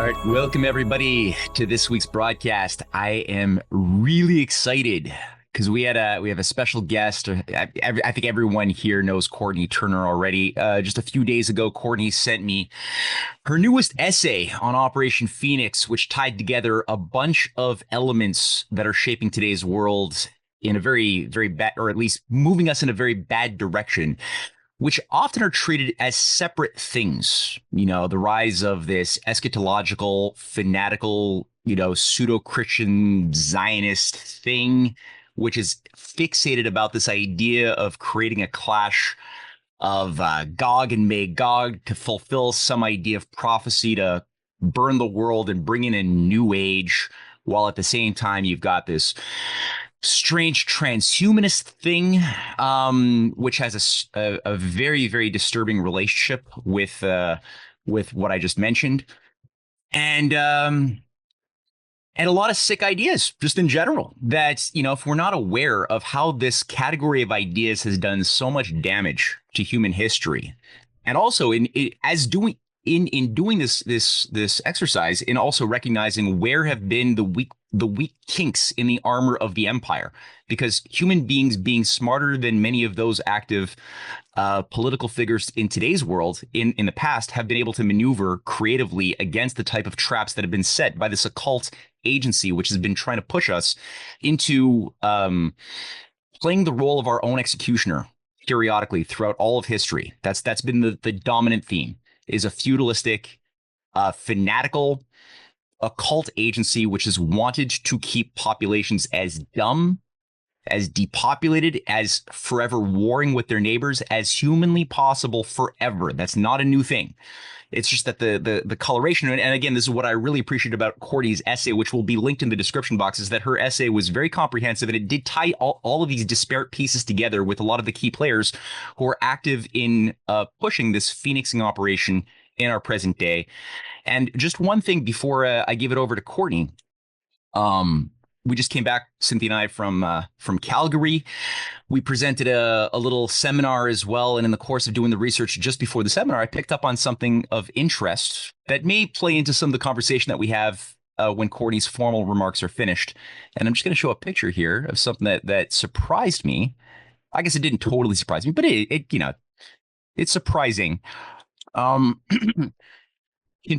All right, welcome everybody to this week's broadcast. I am really excited because we have a special guest. I think everyone here knows Courtenay Turner already. Just a few days ago, Courtenay sent me her newest essay on Operation Phoenix, which tied together a bunch of elements that are shaping today's world in a very, very bad, or at least moving us in a very bad direction, which often are treated as separate things. You know, the rise of this eschatological, fanatical, pseudo-Christian Zionist thing, which is fixated about this idea of creating a clash of Gog and Magog to fulfill some idea of prophecy to burn the world and bring in a new age, while at the same time you've got this strange transhumanist thing, which has a very, very disturbing relationship with what I just mentioned, and a lot of sick ideas just in general. That, if we're not aware of how this category of ideas has done so much damage to human history, and also in doing this exercise, in also recognizing where have been the weak kinks in the armor of the empire, because human beings, being smarter than many of those active political figures in today's world in the past, have been able to maneuver creatively against the type of traps that have been set by this occult agency, which has been trying to push us into playing the role of our own executioner periodically throughout all of history. That's been the dominant theme, is a feudalistic, fanatical, occult agency which has wanted to keep populations as dumb, as depopulated, as forever warring with their neighbors as humanly possible forever. That's not a new thing. It's just that the coloration, and again, this is what I really appreciate about Courtney's essay, which will be linked in the description box, is that her essay was very comprehensive, and it did tie all of these disparate pieces together with a lot of the key players who are active in pushing this phoenixing operation in our present day. And just one thing before I give it over to Courtney. We just came back, Cynthia and I, from Calgary. We presented a little seminar as well. And in the course of doing the research just before the seminar, I picked up on something of interest that may play into some of the conversation that we have when Courtney's formal remarks are finished. And I'm just going to show a picture here of something that surprised me. I guess it didn't totally surprise me, but it's surprising. Can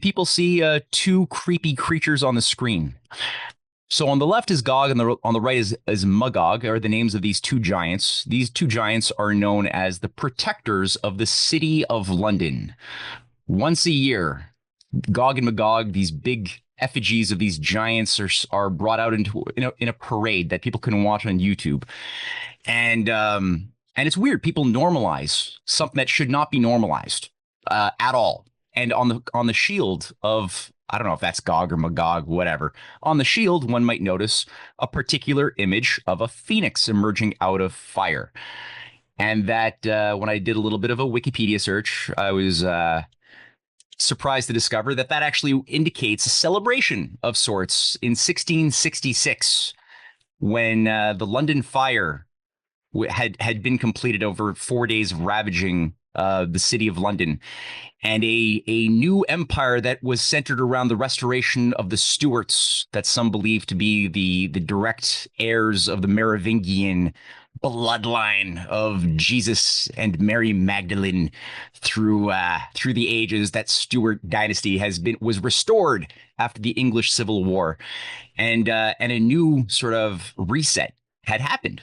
people see two creepy creatures on the screen? So on the left is Gog, and on the right is Magog, are the names of these two giants. These two giants are known as the protectors of the city of London. Once a year, Gog and Magog, these big effigies of these giants, are brought out in a parade that people can watch on YouTube. And it's weird. People normalize something that should not be normalized at all. And on the shield of, I don't know if that's Gog or Magog, whatever, on the shield, one might notice a particular image of a phoenix emerging out of fire. And that when I did a little bit of a Wikipedia search, I was surprised to discover that actually indicates a celebration of sorts in 1666, when the London fire had been completed over 4 days of ravaging the city of London, and a new empire that was centered around the restoration of the Stuarts, that some believe to be the direct heirs of the Merovingian bloodline of Jesus and Mary Magdalene through the ages. That Stuart dynasty was restored after the English Civil War, and a new sort of reset had happened,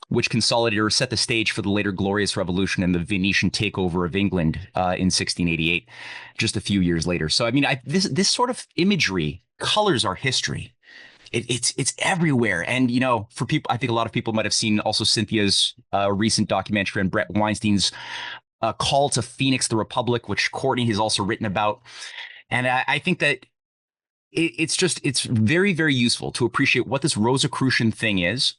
which consolidated or set the stage for the later Glorious Revolution and the Venetian takeover of England in 1688, just a few years later. So, I mean, this sort of imagery colors our history. It's everywhere. And, for people, I think a lot of people might have seen also Cynthia's recent documentary on Brett Weinstein's Call to Phoenix the Republic, which Courtney has also written about. And I think that it's very, very useful to appreciate what this Rosicrucian thing is.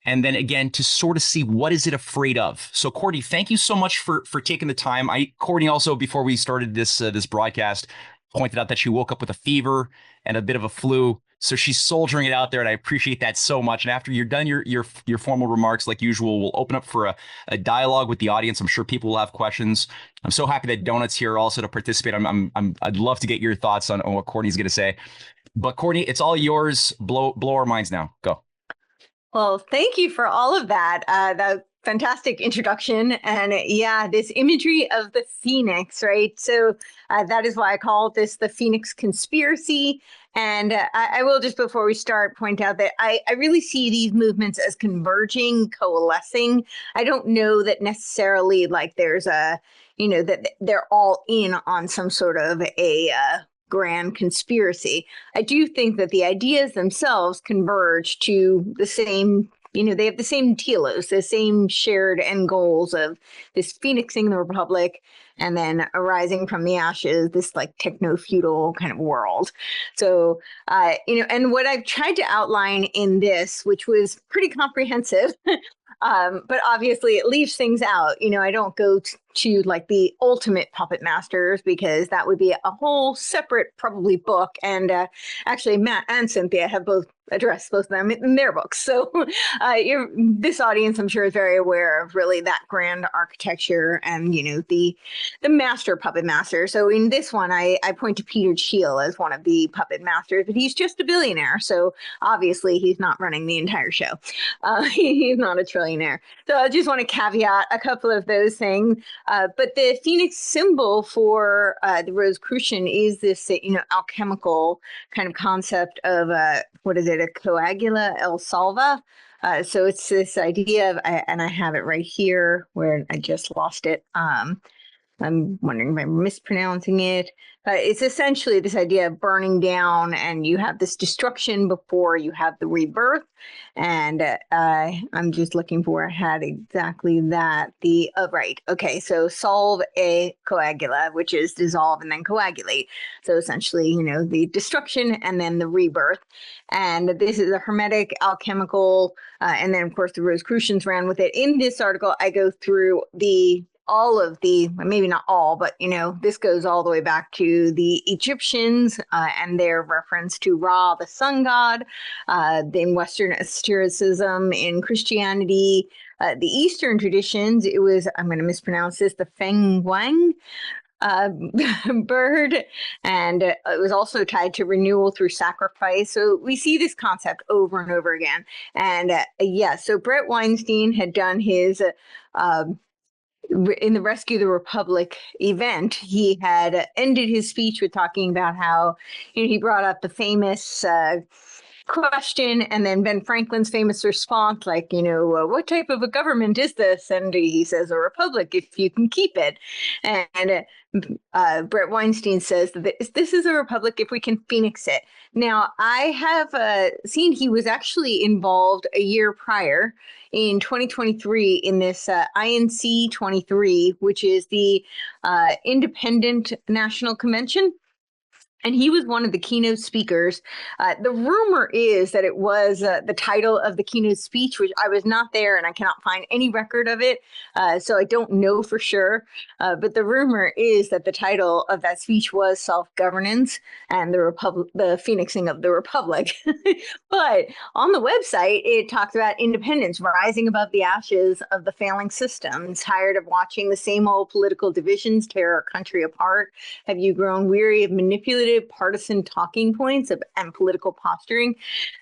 And then again, to sort of see what is it afraid of. So, Courtney, thank you so much for taking the time. Courtney also, before we started this broadcast, pointed out that she woke up with a fever and a bit of a flu. So she's soldiering it out there, and I appreciate that so much. And after you're done your formal remarks, like usual, we'll open up for a dialogue with the audience. I'm sure people will have questions. I'm so happy that Donut's here also to participate. I'd love to get your thoughts on what Courtney's going to say. But Courtney, it's all yours. Blow our minds now. Go. Well, thank you for all of that. That fantastic introduction. And yeah, this imagery of the phoenix, right? So that is why I call this the Phoenix Conspiracy. And I will just, before we start, point out that I really see these movements as converging, coalescing. I don't know that necessarily like there's a, that they're all in on some sort of a grand conspiracy. I do think that the ideas themselves converge to the same, they have the same telos, the same shared end goals of this phoenixing the republic and then arising from the ashes, this like techno-feudal kind of world. So, and what I've tried to outline in this, which was pretty comprehensive, but obviously it leaves things out. I don't go to like the ultimate puppet masters because that would be a whole separate probably book. And actually Matt and Cynthia have both addressed both of them in their books. So this audience, I'm sure, is very aware of really that grand architecture and, the master puppet master. So in this one, I point to Peter Thiel as one of the puppet masters, but he's just a billionaire. So obviously he's not running the entire show. He's not a trillionaire. So I just want to caveat a couple of those things. But the phoenix symbol for the Rosicrucian is this, alchemical kind of concept of, what is it, a coagula el salva. So it's this idea of, and I have it right here where I just lost it. I'm wondering if I'm mispronouncing it. It's essentially this idea of burning down, and you have this destruction before you have the rebirth. And I'm just looking for, I had exactly that. Right. Okay. So solve a coagula, which is dissolve and then coagulate. So essentially, the destruction and then the rebirth. And this is a hermetic, alchemical, and then of course the Rosicrucians ran with it. In this article, I go through all of the, maybe not all, but this goes all the way back to the Egyptians and their reference to Ra, the sun god, in Western asceticism, in Christianity, the Eastern traditions. It was, I'm going to mispronounce this, the Feng Wang bird, and it was also tied to renewal through sacrifice. So we see this concept over and over again. And so Brett Weinstein had done his in the Rescue the Republic event, he had ended his speech with talking about how he brought up the famous question, and then Ben Franklin's famous response, like, what type of a government is this? And he says, a republic, if you can keep it. And Brett Weinstein says that this is a republic if we can phoenix it. Now, I have seen he was actually involved a year prior in 2023 in this INC 23, which is the Independent National Convention. And he was one of the keynote speakers. The rumor is that it was the title of the keynote speech, which I was not there and I cannot find any record of it. So I don't know for sure. But the rumor is that the title of that speech was Self-Governance and the Phoenixing of the Republic. But on the website, it talks about independence, rising above the ashes of the failing system, tired of watching the same old political divisions tear our country apart. Have you grown weary of manipulative partisan talking points and political posturing?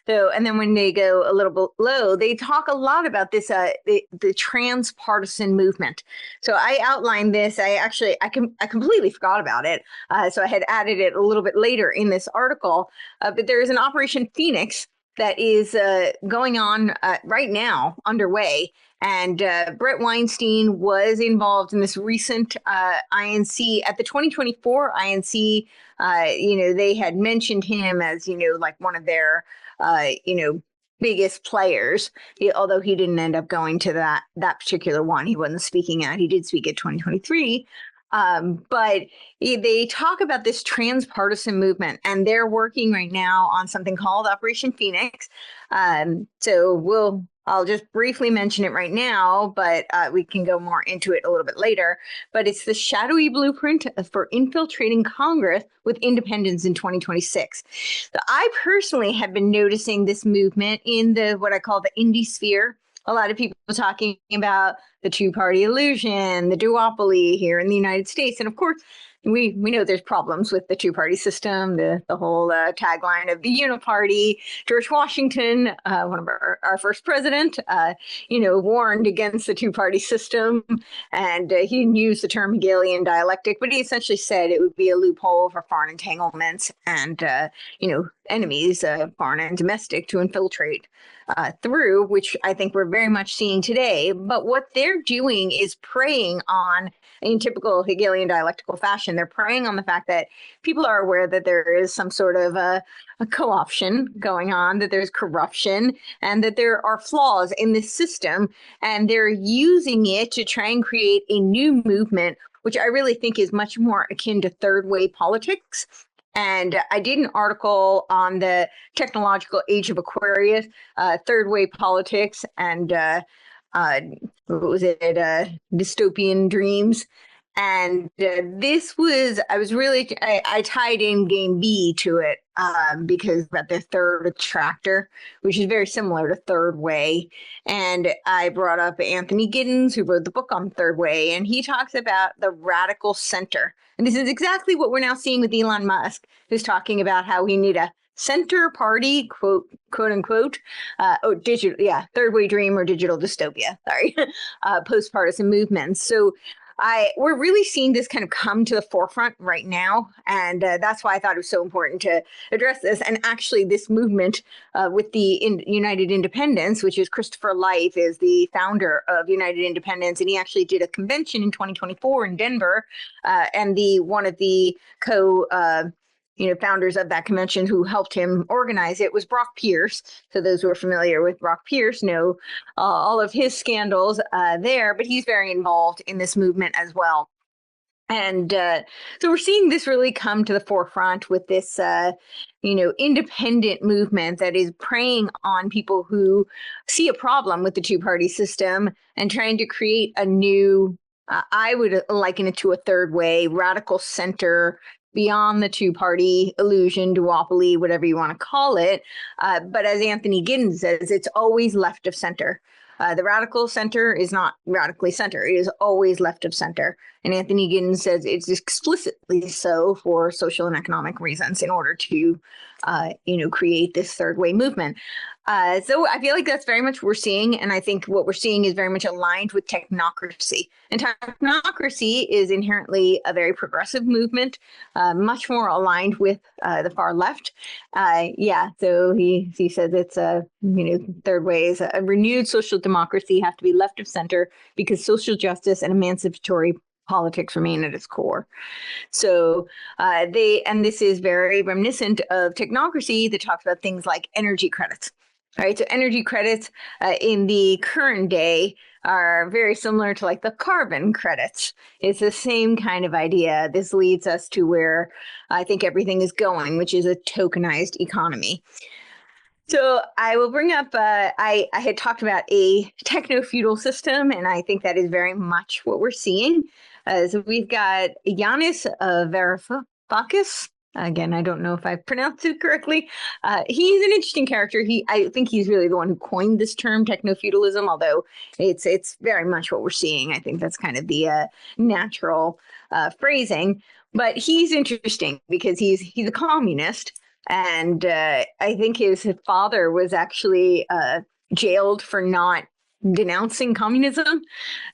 So, and then when they go a little below, they talk a lot about this, the transpartisan movement. So I outlined this. I completely forgot about it. So I had added it a little bit later in this article. But there is an Operation Phoenix that is going on right now, underway. And Brett Weinstein was involved in this recent INC at the 2024 INC. They had mentioned him as, like one of their, biggest players, although he didn't end up going to that particular one. He wasn't speaking at. He did speak at 2023. But they talk about this transpartisan movement, and they're working right now on something called Operation Phoenix. So we'll I'll just briefly mention it right now, but we can go more into it a little bit later. But it's the shadowy blueprint for infiltrating Congress with independents in 2026. So I personally have been noticing this movement in the what I call the indie sphere. A lot of people talking about the two-party illusion, the duopoly here in the United States. And of course, we know there's problems with the two-party system, the whole tagline of the uniparty. George Washington, one of our first president, warned against the two-party system, and he didn't use the term Hegelian dialectic, but he essentially said it would be a loophole for foreign entanglements and enemies, foreign and domestic, to infiltrate through, which I think we're very much seeing today. But what they're doing is preying on, in typical Hegelian dialectical fashion, they're preying on the fact that people are aware that there is some sort of a co-option going on, that there's corruption, and that there are flaws in this system. And they're using it to try and create a new movement, which I really think is much more akin to third wave politics. And I did an article on the technological age of Aquarius, third wave politics, and what was it, dystopian dreams. And I tied in game B to it because about the third attractor, which is very similar to third way. And I brought up Anthony Giddens, who wrote the book on third way, and he talks about the radical center. And this is exactly what we're now seeing with Elon Musk, who's talking about how we need a center party, quote unquote, third way dream or digital dystopia, sorry, post-partisan movements. So we're really seeing this kind of come to the forefront right now. And that's why I thought it was so important to address this. And actually, this movement with the United Independents, which is Christopher Life, is the founder of United Independents. And he actually did a convention in 2024 in Denver. And one of the founders of that convention who helped him organize it was Brock Pierce. So those who are familiar with Brock Pierce know all of his scandals there, but he's very involved in this movement as well. And so we're seeing this really come to the forefront with this, independent movement that is preying on people who see a problem with the two-party system and trying to create a new, I would liken it to a third way, radical center beyond the two-party illusion, duopoly, whatever you want to call it. But as Anthony Giddens says, it's always left of center. The radical center is not radically center. It is always left of center. And Anthony Giddens says it's explicitly so for social and economic reasons in order to, create this third way movement. So I feel like that's very much what we're seeing. And I think what we're seeing is very much aligned with technocracy. And technocracy is inherently a very progressive movement, much more aligned with the far left. So he says it's third way is a renewed social democracy have to be left of center because social justice and emancipatory politics remain at its core. So this is very reminiscent of technocracy that talks about things like energy credits. All right, so energy credits in the current day are very similar to like the carbon credits. It's the same kind of idea. This leads us to where I think everything is going, which is a tokenized economy. So I will bring up, I had talked about a techno-feudal system, and I think that is very much what we're seeing. So we've got Yanis Varoufakis. Again, I don't know if I pronounced it correctly. He's an interesting character. I think he's really the one who coined this term, technofeudalism, although it's very much what we're seeing. I think that's kind of the natural phrasing. But he's interesting because he's a communist. And I think his father was actually jailed for not denouncing communism.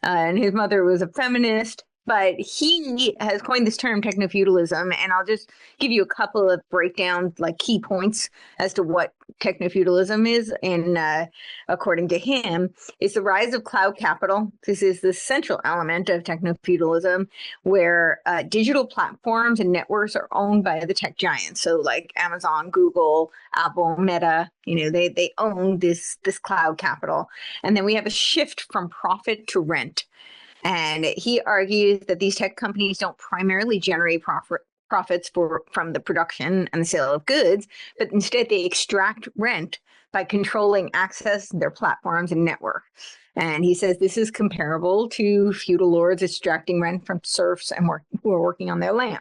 And his mother was a feminist. But he has coined this term technofeudalism, and I'll just give you a couple of breakdowns, like key points as to what technofeudalism is. And according to him, it's the rise of cloud capital. This is the central element of technofeudalism, where digital platforms and networks are owned by the tech giants. So like Amazon, Google, Apple, Meta, they own this cloud capital. And then we have a shift from profit to rent. And he argues that these tech companies don't primarily generate profits from the production and the sale of goods, but instead they extract rent by controlling access to their platforms and network. And he says this is comparable to feudal lords extracting rent from serfs and who are working on their land.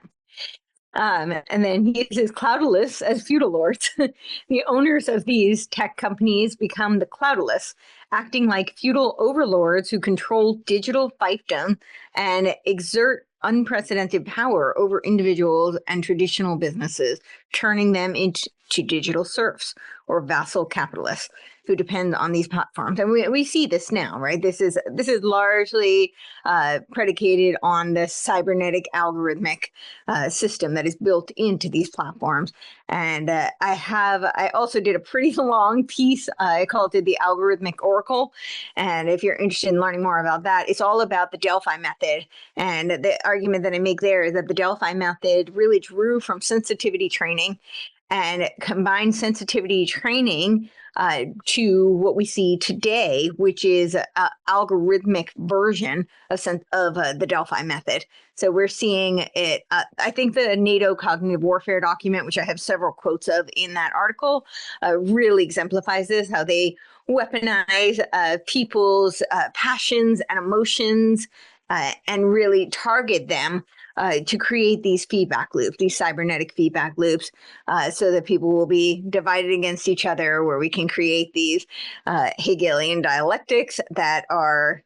And then he uses cloudless as feudal lords. The owners of these tech companies become the cloudless, acting like feudal overlords who control digital fiefdom and exert unprecedented power over individuals and traditional businesses, turning them into digital serfs or vassal capitalists who depend on these platforms. And we see this now, right? This is largely predicated on the cybernetic algorithmic system that is built into these platforms. And I also did a pretty long piece. I called it the algorithmic oracle. And if you're interested in learning more about that, it's all about the Delphi method. And the argument that I make there is that the Delphi method really drew from sensitivity training and combined sensitivity training to what we see today, which is an algorithmic version of the Delphi method. So we're seeing it. I think the NATO cognitive warfare document, which I have several quotes of in that article, really exemplifies this, how they weaponize people's passions and emotions and really target them to create these feedback loops, these cybernetic feedback loops, so that people will be divided against each other, where we can create these Hegelian dialectics that are,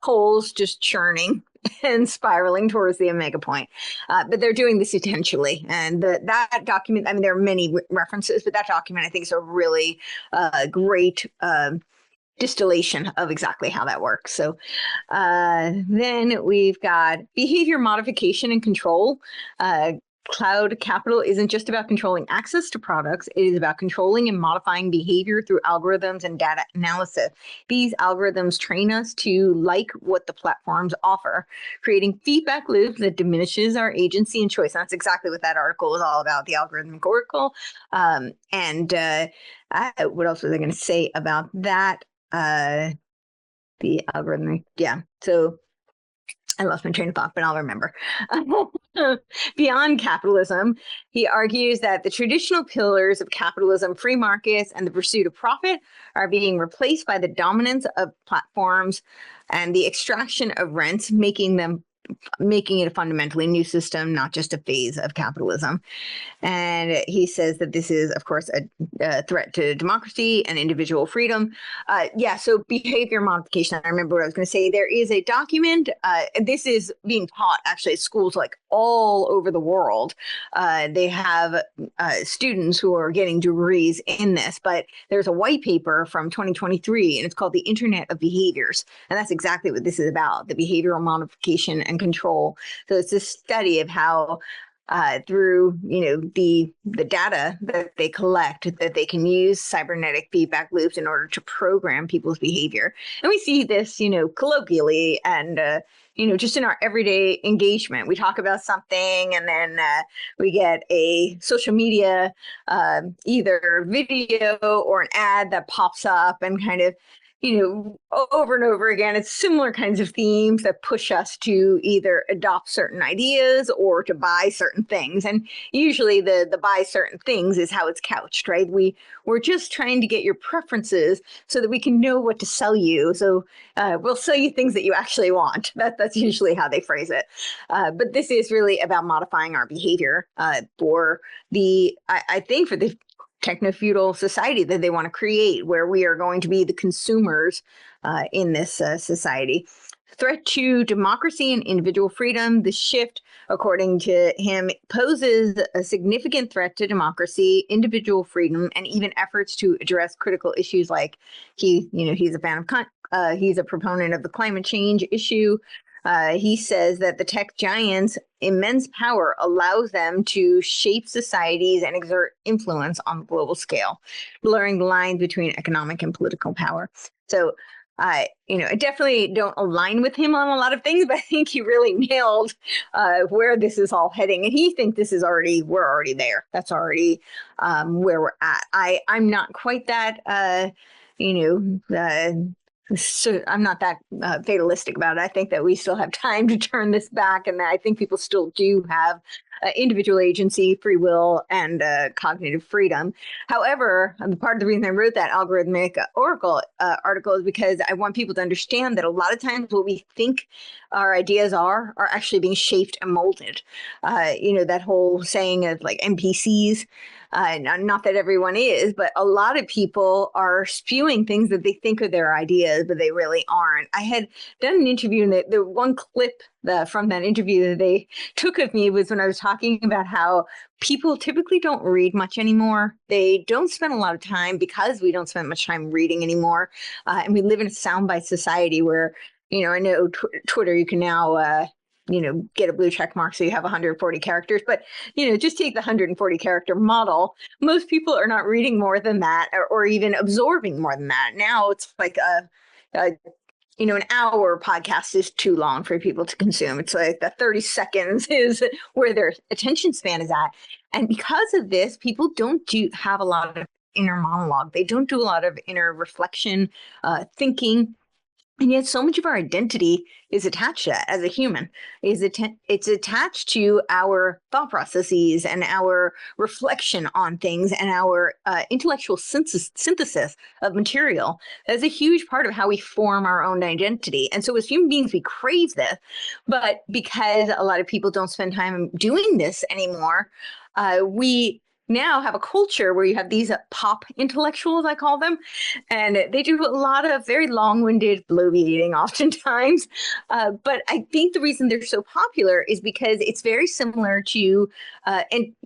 poles just churning and spiraling towards the omega point. But they're doing this intentionally. And that document, I mean, there are many references, but that document, I think, is a really great distillation of exactly how that works. So then we've got behavior modification and control. Cloud capital isn't just about controlling access to products. It is about controlling and modifying behavior through algorithms and data analysis. These algorithms train us to like what the platforms offer, creating feedback loops that diminishes our agency and choice. And that's exactly what that article is all about, the algorithmic oracle. What else was I going to say about that? The algorithmic, yeah. So I lost my train of thought, but I'll remember. Beyond capitalism, he argues that the traditional pillars of capitalism, free markets, and the pursuit of profit are being replaced by the dominance of platforms and the extraction of rents, making it a fundamentally new system, not just a phase of capitalism. And he says that this is, of course, a threat to democracy and individual freedom. So behavior modification. I remember what I was going to say. There is a document. This is being taught actually at schools like all over the world. They have students who are getting degrees in this, but there's a white paper from 2023, and it's called The Internet of Behaviors. And that's exactly what this is about, the behavioral modification and control. So it's this study of how through the data that they collect, that they can use cybernetic feedback loops in order to program people's behavior. And we see this colloquially and just in our everyday engagement. We talk about something and then we get a social media either video or an ad that pops up and kind of over and over again, it's similar kinds of themes that push us to either adopt certain ideas or to buy certain things. And usually the buy certain things is how it's couched, right? We're just trying to get your preferences so that we can know what to sell you. So we'll sell you things that you actually want. That's usually how they phrase it. But this is really about modifying our behavior for the techno-feudal society that they want to create, where we are going to be the consumers in this society. Threat to democracy and individual freedom. The shift, according to him, poses a significant threat to democracy, individual freedom, and even efforts to address critical issues like he's a proponent of the climate change issue. He says that the tech giants' immense power allows them to shape societies and exert influence on the global scale, blurring the lines between economic and political power. So, I definitely don't align with him on a lot of things, but I think he really nailed where this is all heading. And he thinks we're already there. That's already where we're at. I'm not quite that, So I'm not that fatalistic about it. I think that we still have time to turn this back, and I think people still do have individual agency, free will, and cognitive freedom. However, the part of the reason I wrote that algorithmic oracle article is because I want people to understand that a lot of times what we think our ideas are actually being shaped and molded. That whole saying of like NPCs. Not that everyone is, but a lot of people are spewing things that they think are their ideas, but they really aren't. I had done an interview, and the one clip from that interview that they took of me was when I was talking about how people typically don't read much anymore. They don't spend a lot of time because we don't spend much time reading anymore. And we live in a soundbite society where, I know Twitter, you can now get a blue check mark so you have 140 characters, but just take the 140 character model. Most people are not reading more than that, or even absorbing more than that. Now it's like an hour podcast is too long for people to consume. It's like the 30 seconds is where their attention span is at. And because of this, people don't have a lot of inner monologue. They don't do a lot of inner reflection, thinking. And yet so much of our identity is attached to that as a human. It's attached to our thought processes and our reflection on things and our intellectual synthesis of material. That's a huge part of how we form our own identity. And so as human beings, we crave this. But because a lot of people don't spend time doing this anymore, we now have a culture where you have these pop intellectuals, I call them, and they do a lot of very long-winded bloviating oftentimes. But I think the reason they're so popular is because it's very similar to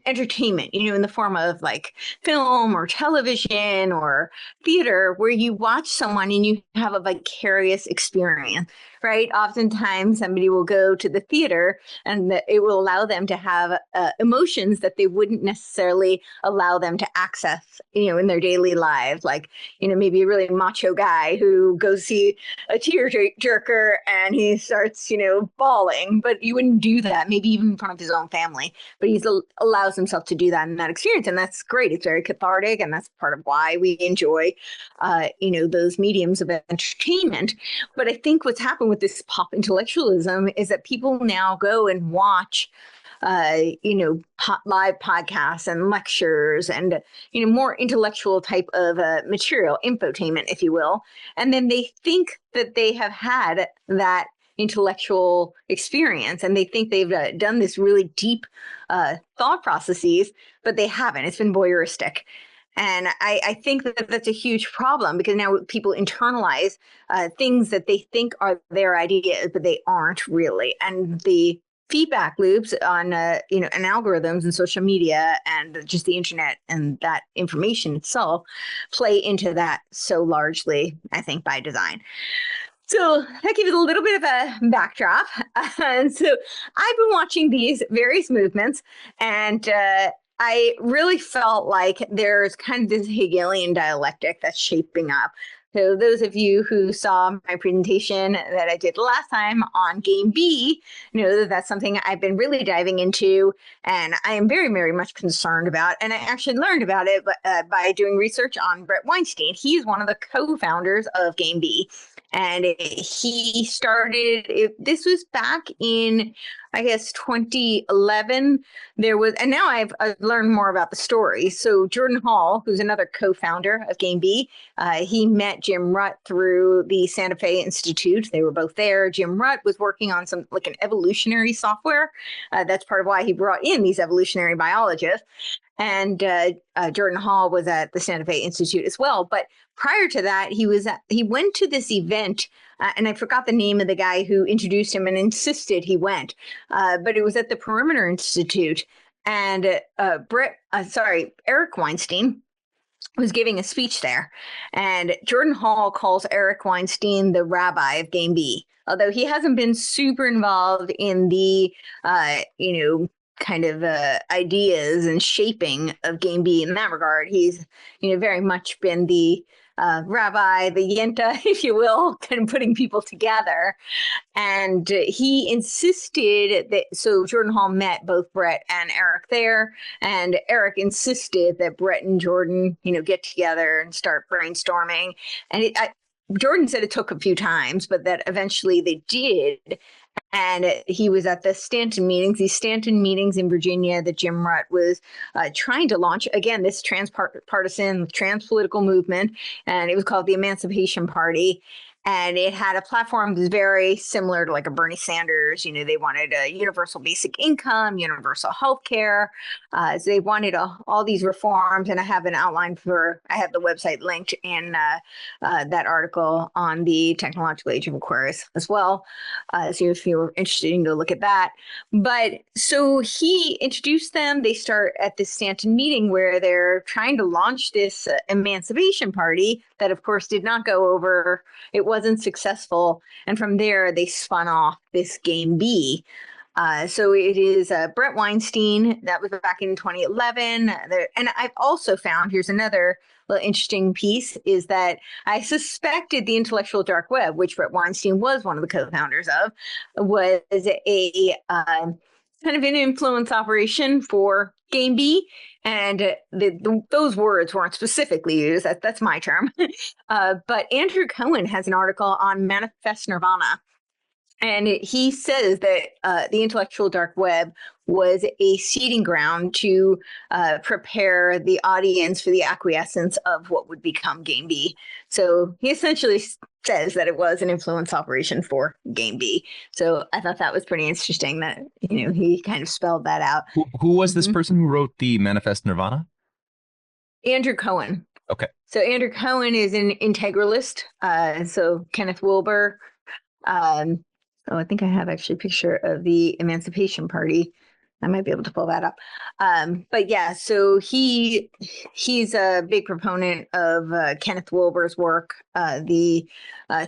entertainment, in the form of like film or television or theater, where you watch someone and you have a vicarious experience. Right? Oftentimes somebody will go to the theater and it will allow them to have emotions that they wouldn't necessarily allow them to access, in their daily lives. Like, maybe a really macho guy who goes see a tear jerker and he starts, bawling, but you wouldn't do that, maybe even in front of his own family, but he allows himself to do that in that experience. And that's great. It's very cathartic. And that's part of why we enjoy, those mediums of entertainment. But I think what's happened with this pop intellectualism is that people now go and watch live podcasts and lectures and, more intellectual type of material, infotainment, if you will. And then they think that they have had that intellectual experience and they think they've done this really deep thought processes, but they haven't. It's been voyeuristic. And I think that that's a huge problem because now people internalize things that they think are their ideas, but they aren't really. And the feedback loops on, and algorithms and social media and just the internet and that information itself play into that so largely, I think, by design. So that gives a little bit of a backdrop. And so I've been watching these various movements and I really felt like there's kind of this Hegelian dialectic that's shaping up. So those of you who saw my presentation that I did last time on Game B, know that that's something I've been really diving into and I am very, very much concerned about. And I actually learned about it by doing research on Brett Weinstein. He's one of the co-founders of Game B. And he started, this was back in, I guess, 2011. And now I've learned more about the story. So Jordan Hall, who's another co-founder of Game B, he met Jim Rutt through the Santa Fe Institute. They were both there. Jim Rutt was working on some like an evolutionary software. That's part of why he brought in these evolutionary biologists. And Jordan Hall was at the Santa Fe Institute as well. But prior to that, he went to this event, and I forgot the name of the guy who introduced him and insisted he went. But it was at the Perimeter Institute, and Eric Weinstein was giving a speech there, and Jordan Hall calls Eric Weinstein the rabbi of Game B. Although he hasn't been super involved in the, kind of ideas and shaping of Game B in that regard. He's, very much been the rabbi, the yenta, if you will, kind of putting people together. And he insisted that, so Jordan Hall met both Brett and Eric there, and Eric insisted that Brett and Jordan, get together and start brainstorming. And Jordan said it took a few times, but that eventually they did. And he was at the Stanton meetings, these Stanton meetings in Virginia that Jim Rutt was trying to launch, again, this transpartisan, transpolitical movement. And it was called the Emancipation Party. And it had a platform that was very similar to like a Bernie Sanders. You know, they wanted a universal basic income, universal health care. So they wanted all these reforms. And I have an outline I have the website linked in that article on the Technological Age of Aquarius as well. So if you're interested, you can go look at that. But so he introduced them. They start at this Stanton meeting where they're trying to launch this Emancipation Party that, of course, did not go over. It wasn't successful. And from there, they spun off this Game B. So it is Brett Weinstein. That was back in 2011. And I've also found, here's another little interesting piece, is that I suspected the intellectual dark web, which Brett Weinstein was one of the co-founders of, was a kind of an influence operation for Game B. And those words weren't specifically used. That's my term. But Andrew Cohen has an article on Manifest Nirvana. And he says that the intellectual dark web was a seeding ground to prepare the audience for the acquiescence of what would become Game B. So he essentially says that it was an influence operation for Game B. So I thought that was pretty interesting that, you know, he kind of spelled that out. Who was this person who wrote the Manifest Nirvana? Andrew Cohen. Okay. So Andrew Cohen is an integralist. So Kenneth Wilber. Oh, I think I have actually a picture of the Emancipation Party. I might be able to pull that up. But yeah, so he's a big proponent of Kenneth Wilber's work, the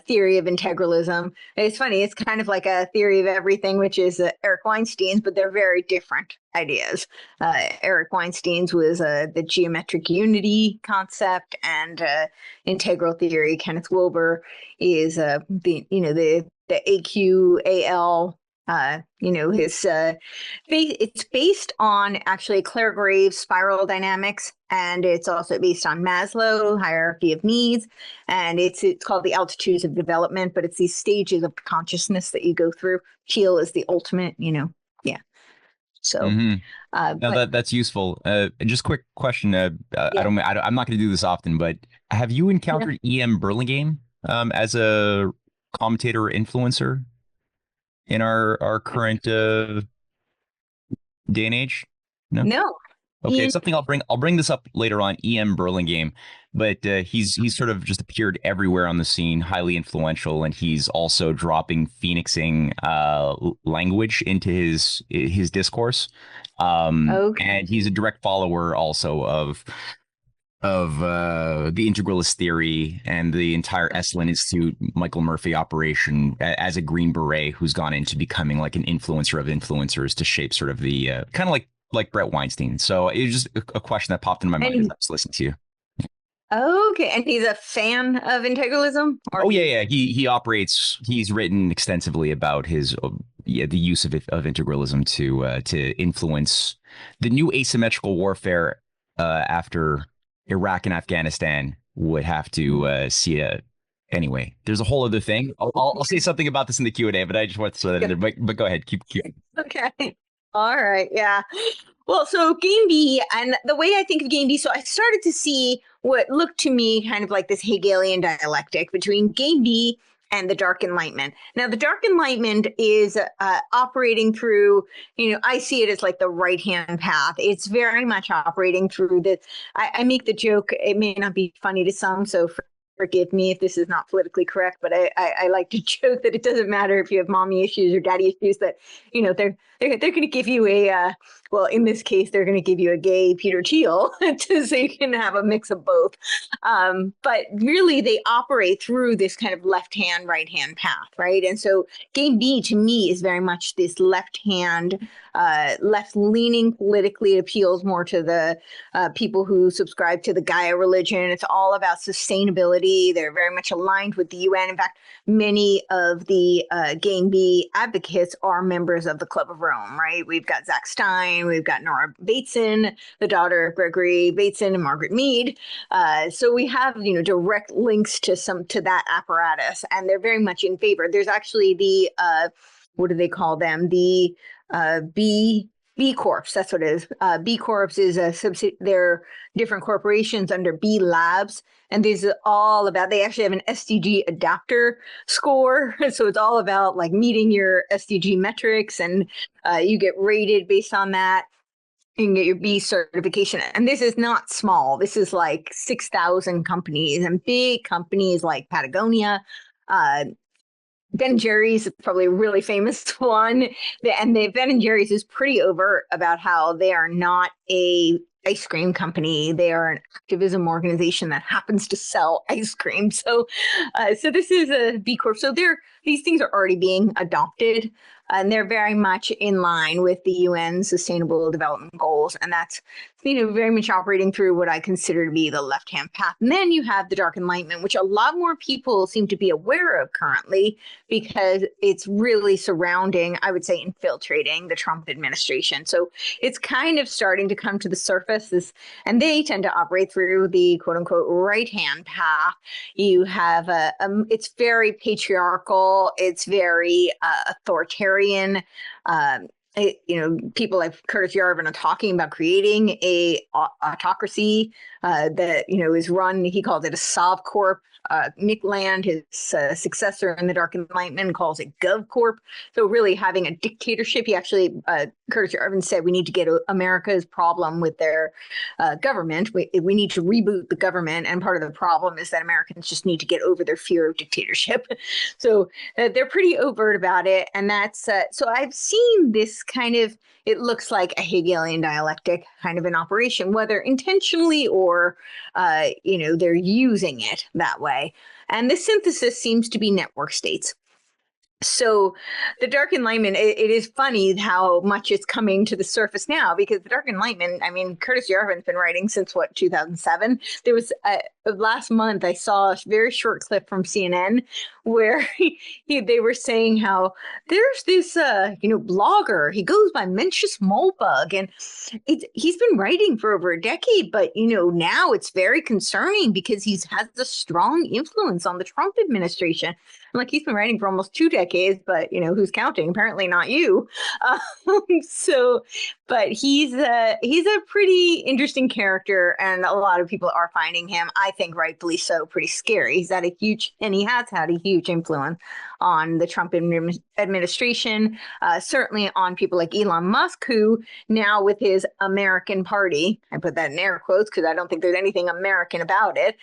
theory of integralism. It's funny, it's kind of like a theory of everything, which is Eric Weinstein's, but they're very different ideas. Eric Weinstein's was the geometric unity concept and integral theory. Kenneth Wilber is the AQAL. It's based on actually Claire Graves' spiral dynamics, and it's also based on Maslow hierarchy of needs, and it's called the altitudes of development, but it's these stages of consciousness that you go through. Thiel is the ultimate, yeah. So, no, that's useful. Just quick question. Yeah. I'm not going to do this often, but have you encountered E.M. Burlingame as a commentator or influencer in our current day and age? No. Okay, it's something I'll bring this up later on. E.M. Burlingame, but he's sort of just appeared everywhere on the scene, highly influential, and he's also dropping phoenixing language into his discourse. Okay. And he's a direct follower also of the integralist theory and the entire Esalen Institute, Michael Murphy operation, as a Green Beret who's gone into becoming like an influencer of influencers to shape sort of the kind of like Brett Weinstein. So it was just a question that popped in my mind as I was listening to you. Okay, and he's a fan of integralism? Oh yeah. He's written extensively about the use of integralism to influence the new asymmetrical warfare after Iraq and Afghanistan would have to see a. Anyway, there's a whole other thing. I'll say something about this in the Q&A, but I just want to throw that in there. But go ahead, keep. Okay. All right. Yeah. Well, so Game B, and the way I think of Game B, so I started to see what looked to me kind of like this Hegelian dialectic between Game B and the Dark Enlightenment. Now, the Dark Enlightenment is operating through, I see it as like the right-hand path. It's very much operating through the, I make the joke, it may not be funny to some, so forgive me if this is not politically correct, but I like to joke that it doesn't matter if you have mommy issues or daddy issues, that, they're going to give you well, in this case, they're going to give you a gay Peter Thiel so you can have a mix of both. But really, they operate through this kind of left-hand, right-hand path, right? And so Game B, to me, is very much this left-hand, left-leaning politically. It appeals more to the people who subscribe to the Gaia religion. It's all about sustainability. B. They're very much aligned with the UN. In fact, many of the Game B advocates are members of the Club of Rome, right? We've got Zach Stein, we've got Nora Bateson, the daughter of Gregory Bateson and Margaret Mead. So we have, direct links to that apparatus, and they're very much in favor. There's actually the what do they call them? The B Corps, that's what it is. B Corps is they're different corporations under B Labs. And these are all about, they actually have an SDG adapter score. So it's all about like meeting your SDG metrics, and you get rated based on that. You can get your B certification. And this is not small. This is like 6,000 companies, and big companies like Patagonia, Ben & Jerry's is probably a really famous one. And the Ben & Jerry's is pretty overt about how they are not a ice cream company. They are an activism organization that happens to sell ice cream. So this is a B Corp. So these things are already being adopted, and they're very much in line with the UN Sustainable Development Goals. And that's, very much operating through what I consider to be the left-hand path. And then you have the Dark Enlightenment, which a lot more people seem to be aware of currently, because it's really surrounding, I would say, infiltrating the Trump administration. So it's kind of starting to come to the surface, and they tend to operate through the quote unquote right-hand path. You have it's very patriarchal, it's very authoritarian. People like Curtis Yarvin are talking about creating a autocracy that, is run, he called it a Sov Corp. Nick Land, his successor in the Dark Enlightenment, calls it Gov Corp. So really having a dictatorship. He actually, Curtis Yarvin said, we need to get America's problem with their government. We need to reboot the government. And part of the problem is that Americans just need to get over their fear of dictatorship. So they're pretty overt about it. And that's, so I've seen this kind of, it looks like a Hegelian dialectic kind of an operation, whether intentionally or, they're using it that way. And the synthesis seems to be network states. So the Dark Enlightenment, it is funny how much it's coming to the surface now, because the Dark Enlightenment, I mean, Curtis Yarvin's been writing since 2007. There was last month, I saw a very short clip from CNN where they were saying how there's this, blogger, he goes by Mencius Molebug, and he's been writing for over a decade, but, now it's very concerning because he's has a strong influence on the Trump administration. Like, he's been writing for almost 2 decades, but who's counting? Apparently not you. But he's a pretty interesting character, and a lot of people are finding him, I think rightfully so, pretty scary. He has had a huge influence on the Trump administration, certainly on people like Elon Musk, who now with his American party, I put that in air quotes because I don't think there's anything American about it,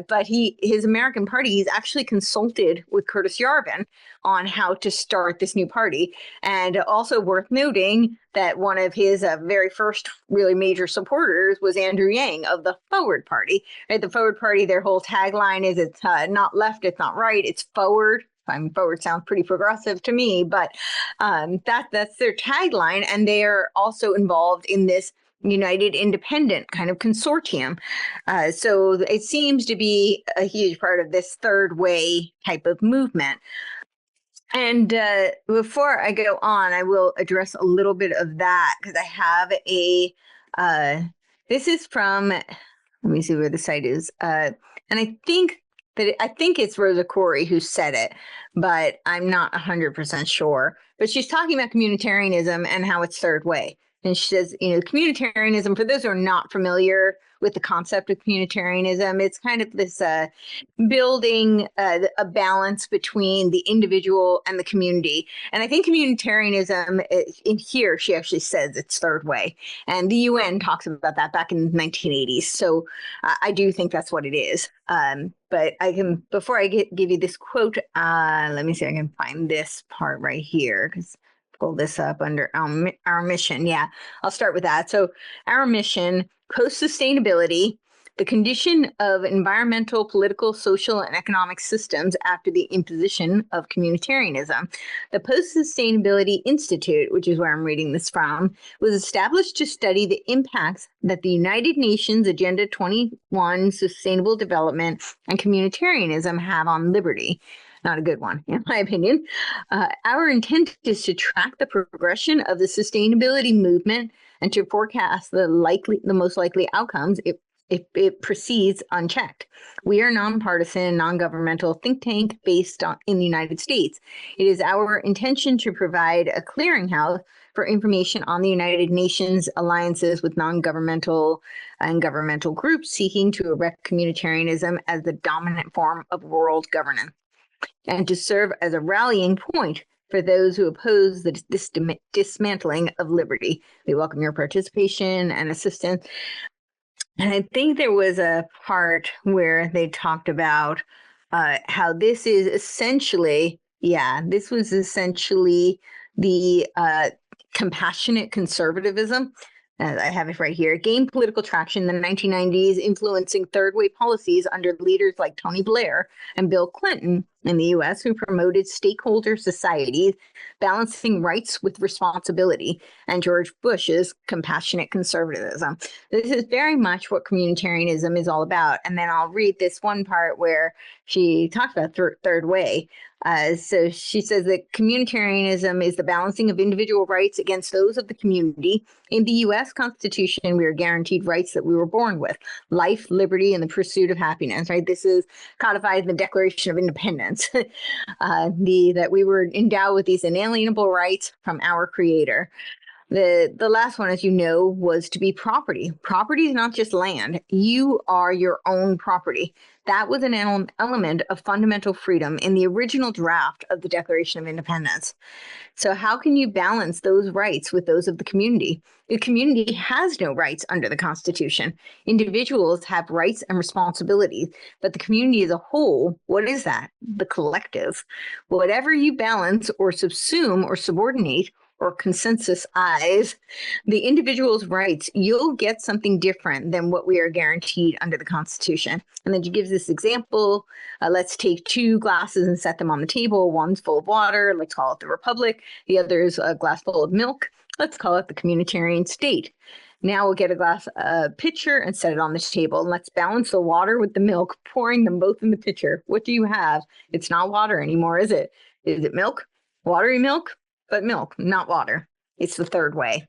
but his American party, he's actually consulted with Curtis Yarvin on how to start this new party. And also worth noting that one of his very first really major supporters was Andrew Yang of the Forward Party. Right? The Forward Party, their whole tagline is it's not left, it's not right, it's forward. I mean, forward sounds pretty progressive to me, but that's their tagline. And they are also involved in this United Independent kind of consortium. So it seems to be a huge part of this third way type of movement. And before I go on, I will address a little bit of that, because I have this is from, let me see where the site is. And I think it's Rosicrucians who said it, but I'm not 100% sure. But she's talking about communitarianism and how it's third way. And she says, communitarianism, for those who are not familiar with the concept of communitarianism, it's kind of this building a balance between the individual and the community. And I think communitarianism, in here, she actually says it's third way. And the UN talks about that back in the 1980s. So I do think that's what it is. But I can, before I give you this quote, let me see if I can find this part right here, because pull this up under our mission. Yeah, I'll start with that. So our mission, post-sustainability, the condition of environmental, political, social, and economic systems after the imposition of communitarianism. The Post-Sustainability Institute, which is where I'm reading this from, was established to study the impacts that the United Nations Agenda 21 Sustainable Development and communitarianism have on liberty. Not a good one, in my opinion. Our intent is to track the progression of the sustainability movement and to forecast the most likely outcomes if it proceeds unchecked. We are a nonpartisan, non-governmental think tank based in the United States. It is our intention to provide a clearinghouse for information on the United Nations alliances with non-governmental and governmental groups seeking to erect communitarianism as the dominant form of world governance, and to serve as a rallying point for those who oppose this dismantling of liberty. We welcome your participation and assistance. And I think there was a part where they talked about how this is essentially, this was essentially the compassionate conservatism. I have it right here. It gained political traction in the 1990s, influencing third way policies under leaders like Tony Blair and Bill Clinton in the US, who promoted stakeholder societies, balancing rights with responsibility, and George Bush's compassionate conservatism. This is very much what communitarianism is all about. And then I'll read this one part where she talks about third way. So she says that communitarianism is the balancing of individual rights against those of the community. In the U.S. Constitution, we are guaranteed rights that we were born with: life, liberty, and the pursuit of happiness. Right? This is codified in the Declaration of Independence. That we were endowed with these inalienable rights from our Creator. The last one, as you know, was to be property. Property is not just land. You are your own property. That was an element of fundamental freedom in the original draft of the Declaration of Independence. So how can you balance those rights with those of the community? The community has no rights under the Constitution. Individuals have rights and responsibilities, but the community as a whole, what is that? The collective. Whatever you balance or subsume or subordinate or consensus eyes the individual's rights, you'll get something different than what we are guaranteed under the Constitution. And then she gives this example. Let's take two glasses and set them on the table. One's full of water. Let's call it the Republic. The other is a glass full of milk. Let's call it the communitarian state. Now we'll get a pitcher and set it on this table. And let's balance the water with the milk, pouring them both in the pitcher. What do you have? It's not water anymore, is it? Is it milk? Watery milk? But milk, not water. It's the third way.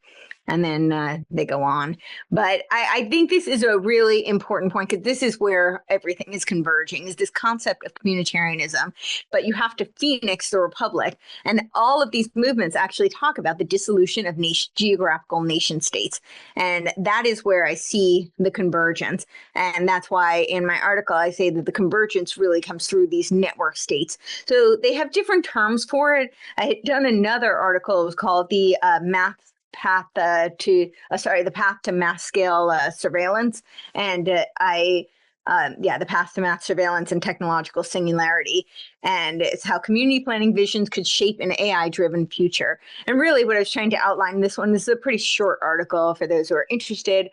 And then they go on. But I think this is a really important point, because this is where everything is converging, is this concept of communitarianism. But you have to phoenix the Republic. And all of these movements actually talk about the dissolution of geographical nation states. And that is where I see the convergence. And that's why in my article, I say that the convergence really comes through these network states. So they have different terms for it. I had done another article. It was called the path to mass scale surveillance, and the path to mass surveillance and technological singularity. And it's how community planning visions could shape an AI driven future. And really what I was trying to outline in this one, this is a pretty short article for those who are interested.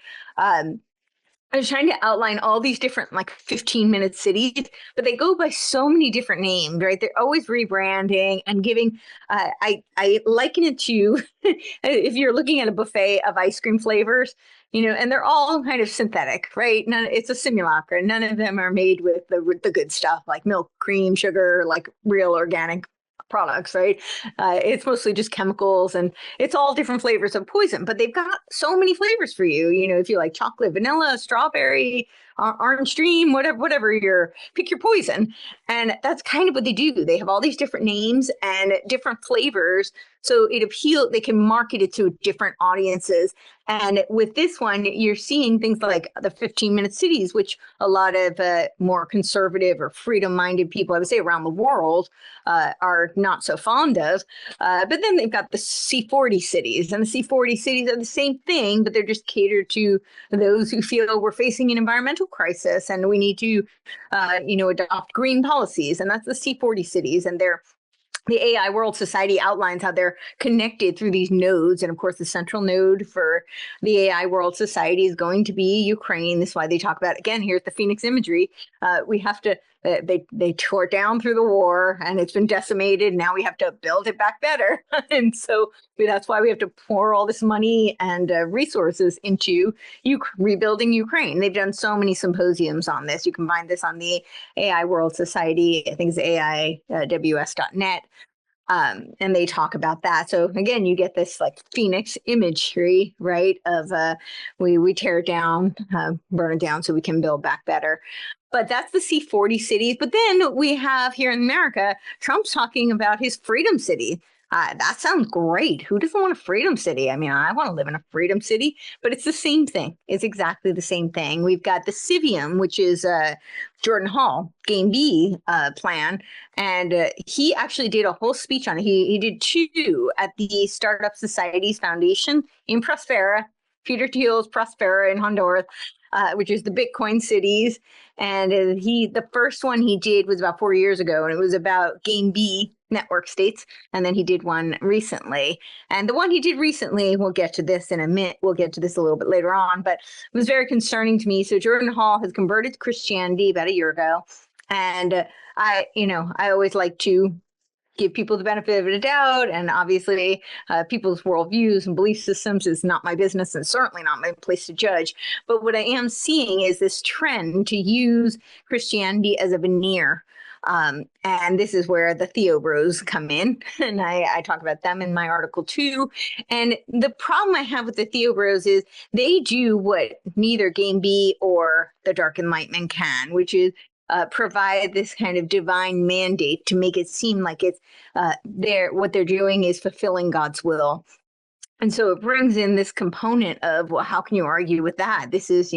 I was trying to outline all these different 15-minute cities, but they go by so many different names, right? They're always rebranding and giving, I liken it to, if you're looking at a buffet of ice cream flavors, and they're all kind of synthetic, right? It's a simulacra. None of them are made with the good stuff like milk, cream, sugar, like real organic products, right? It's mostly just chemicals, and it's all different flavors of poison, but they've got so many flavors for you. If you like chocolate, vanilla, strawberry, orange dream, whatever pick your poison. And that's kind of what they do. They have all these different names and different flavors. So they can market it to different audiences. And with this one, you're seeing things like the 15-minute cities, which a lot of more conservative or freedom-minded people, I would say around the world, are not so fond of. But then they've got the C40 cities, and the C40 cities are the same thing, but they're just catered to those who feel we're facing an environmental crisis and we need to, adopt green policies. And that's the C40 cities, and they're the AI World Society outlines how they're connected through these nodes. And of course, the central node for the AI World Society is going to be Ukraine. This is why they talk about, again, here's the Phoenix imagery. We have to, they tore it down through the war and it's been decimated. Now we have to build it back better. And so that's why we have to pour all this money and resources into rebuilding Ukraine. They've done so many symposiums on this. You can find this on the AI World Society. I think it's aiws.net. And they talk about that. So again, you get this like Phoenix imagery, right? Of we tear it down, burn it down so we can build back better. But that's the C40 cities. But then we have here in America, Trump's talking about his freedom city. That sounds great. Who doesn't want a freedom city? I mean, I want to live in a freedom city, but it's the same thing. It's exactly the same thing. We've got the civium, which is Jordan Hall, Game B plan. And he actually did a whole speech on it. He did two at the Startup Societies Foundation in Prospera, Peter Thiel's Prospera in Honduras, which is the Bitcoin cities. And the first one he did was about 4 years ago, and it was about Game B network states. And then he did one recently. And the one he did recently, we'll get to this in a minute. We'll get to this a little bit later on, but it was very concerning to me. So Jordan Hall has converted to Christianity about a year ago. And I always like to give people the benefit of the doubt. And obviously, people's worldviews and belief systems is not my business and certainly not my place to judge. But what I am seeing is this trend to use Christianity as a veneer. And this is where the TheoBros come in. And I talk about them in my article too. And the problem I have with the TheoBros is they do what neither Game B or the Dark Enlightenment can, which is provide this kind of divine mandate to make it seem like it's what they're doing is fulfilling God's will. And so it brings in this component of, well, how can you argue with that? This is,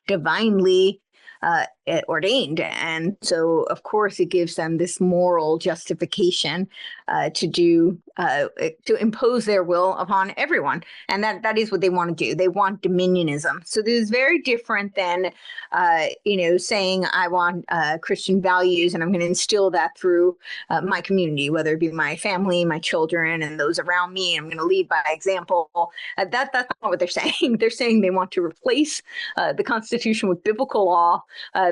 divinely ordained. And so, of course, it gives them this moral justification to impose their will upon everyone. And that is what they want to do. They want dominionism. So this is very different than, saying I want Christian values and I'm going to instill that through my community, whether it be my family, my children, and those around me. I'm going to lead by example. That's not what they're saying. They're saying they want to replace the Constitution with biblical law.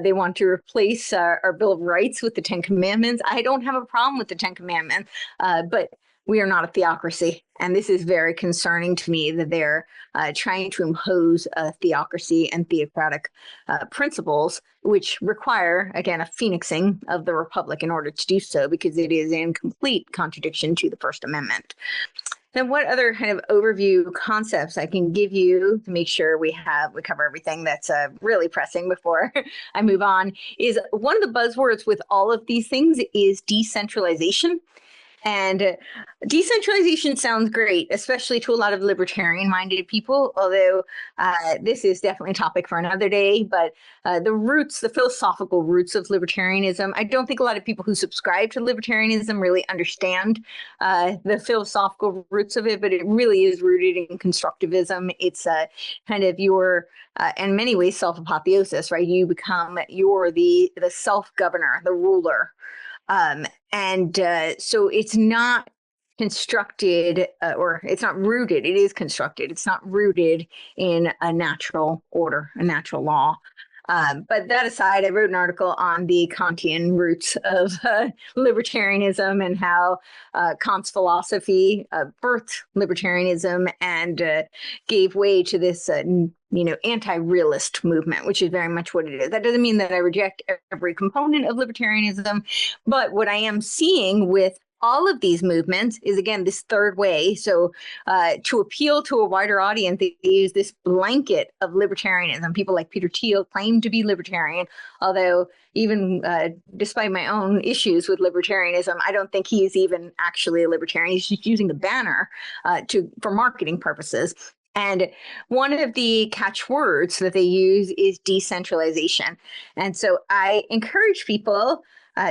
They want to replace our Bill of Rights with the Ten Commandments. I don't have a problem with the Ten Commandments, but we are not a theocracy. And this is very concerning to me that they're trying to impose a theocracy and theocratic principles, which require, again, a phoenixing of the Republic in order to do so, because it is in complete contradiction to the First Amendment. Then what other kind of overview concepts I can give you to make sure we cover everything that's really pressing before I move on is one of the buzzwords with all of these things is decentralization. And decentralization sounds great, especially to a lot of libertarian-minded people, although this is definitely a topic for another day. But the philosophical roots of libertarianism, I don't think a lot of people who subscribe to libertarianism really understand the philosophical roots of it, but it really is rooted in constructivism. It's kind of your, in many ways, self-apotheosis, right? You're the self-governor, the ruler. So it's not constructed or it's not rooted. It is constructed. It's not rooted in a natural order, a natural law. But that aside, I wrote an article on the Kantian roots of libertarianism and how Kant's philosophy birthed libertarianism and gave way to this anti-realist movement, which is very much what it is. That doesn't mean that I reject every component of libertarianism, but what I am seeing with all of these movements is, again, this third way. So to appeal to a wider audience, they use this blanket of libertarianism. People like Peter Thiel claim to be libertarian, although even despite my own issues with libertarianism, I don't think he's even actually a libertarian. He's just using the banner for marketing purposes. And one of the catchwords that they use is decentralization. And so I encourage people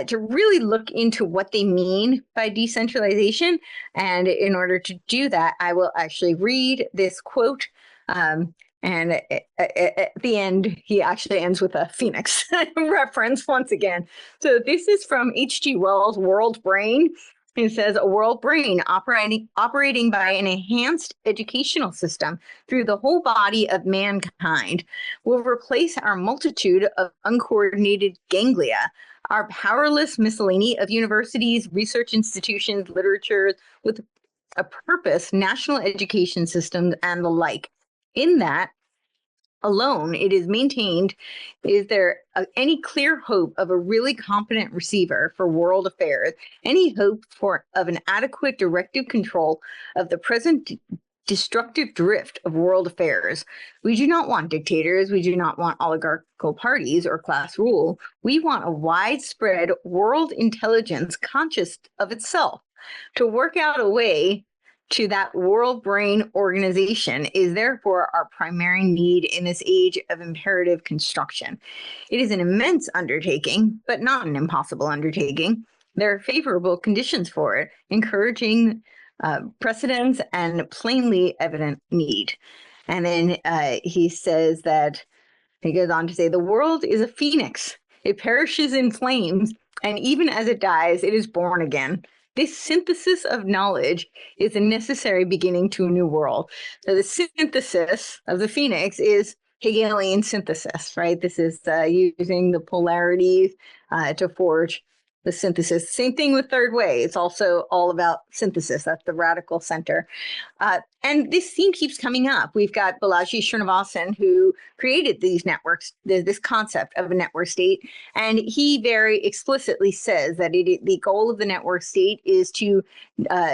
to really look into what they mean by decentralization. And in order to do that, I will actually read this quote. And at the end, he actually ends with a phoenix reference once again. So this is from H.G. Wells' World Brain. It says a world brain operating by an enhanced educational system through the whole body of mankind will replace our multitude of uncoordinated ganglia, our powerless miscellany of universities, research institutions, literatures with a purpose, national education systems, and the like. In that alone, it is maintained, is there any clear hope of a really competent receiver for world affairs, any hope of an adequate directive control of the present destructive drift of world affairs? We do not want dictators. We do not want oligarchical parties or class rule. We want a widespread world intelligence conscious of itself to work out a way to that world brain organization is therefore our primary need in this age of imperative construction. It is an immense undertaking, but not an impossible undertaking. There are favorable conditions for it, encouraging precedents and plainly evident need. And then he says that, he goes on to say, the world is a phoenix. It perishes in flames, and even as it dies, it is born again. This synthesis of knowledge is a necessary beginning to a new world. So the synthesis of the phoenix is Hegelian synthesis, right? This is using the polarities to forge the synthesis. Same thing with third way. It's also all about synthesis. That's the radical center. And this theme keeps coming up. We've got Balaji Srinivasan, who created these networks, this concept of a network state. And he very explicitly says that the goal of the network state is to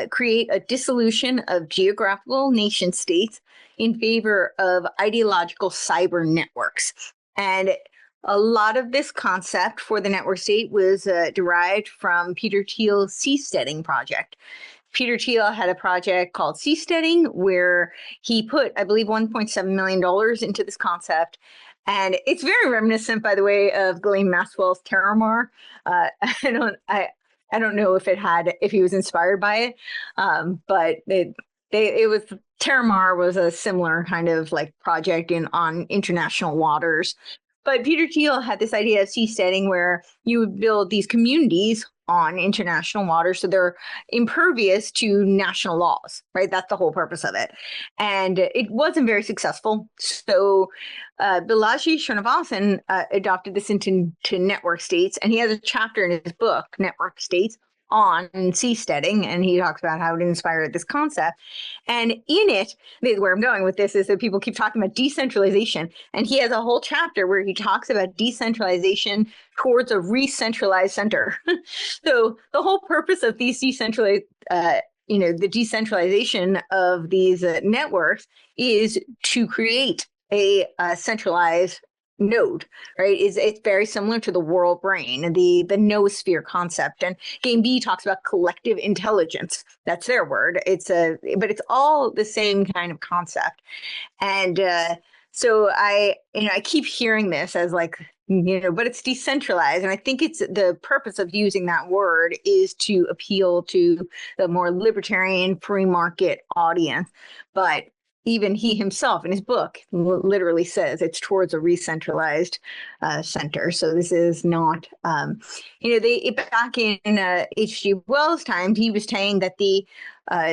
create a dissolution of geographical nation states in favor of ideological cyber networks. And a lot of this concept for the network state was derived from Peter Thiel's seasteading project. Peter Thiel had a project called seasteading where he put, I believe, $1.7 million into this concept. And it's very reminiscent, by the way, of Ghislaine Maxwell's Terramar. I don't know if he was inspired by it, but it was Terramar was a similar kind of like project on international waters. But Peter Thiel had this idea of seasteading where you would build these communities on international waters so they're impervious to national laws, right? That's the whole purpose of it. And it wasn't very successful. So Balaji Srinivasan adopted this into network states, and he has a chapter in his book, Network States, on seasteading, and he talks about how it inspired this concept. And in it, where I'm going with this is that people keep talking about decentralization, and he has a whole chapter where he talks about decentralization towards a re-centralized center. So the whole purpose of these decentralized, the decentralization of these networks is to create a centralized node, right? It's very similar to the world brain, the noosphere concept. And Game B talks about collective intelligence. That's their word. But it's all the same kind of concept. And so I keep hearing this as like, but it's decentralized. And I think it's the purpose of using that word is to appeal to the more libertarian free market audience. But even he himself in his book literally says it's towards a re-centralized center. So this is not, back in H.G. Wells' time, he was saying that the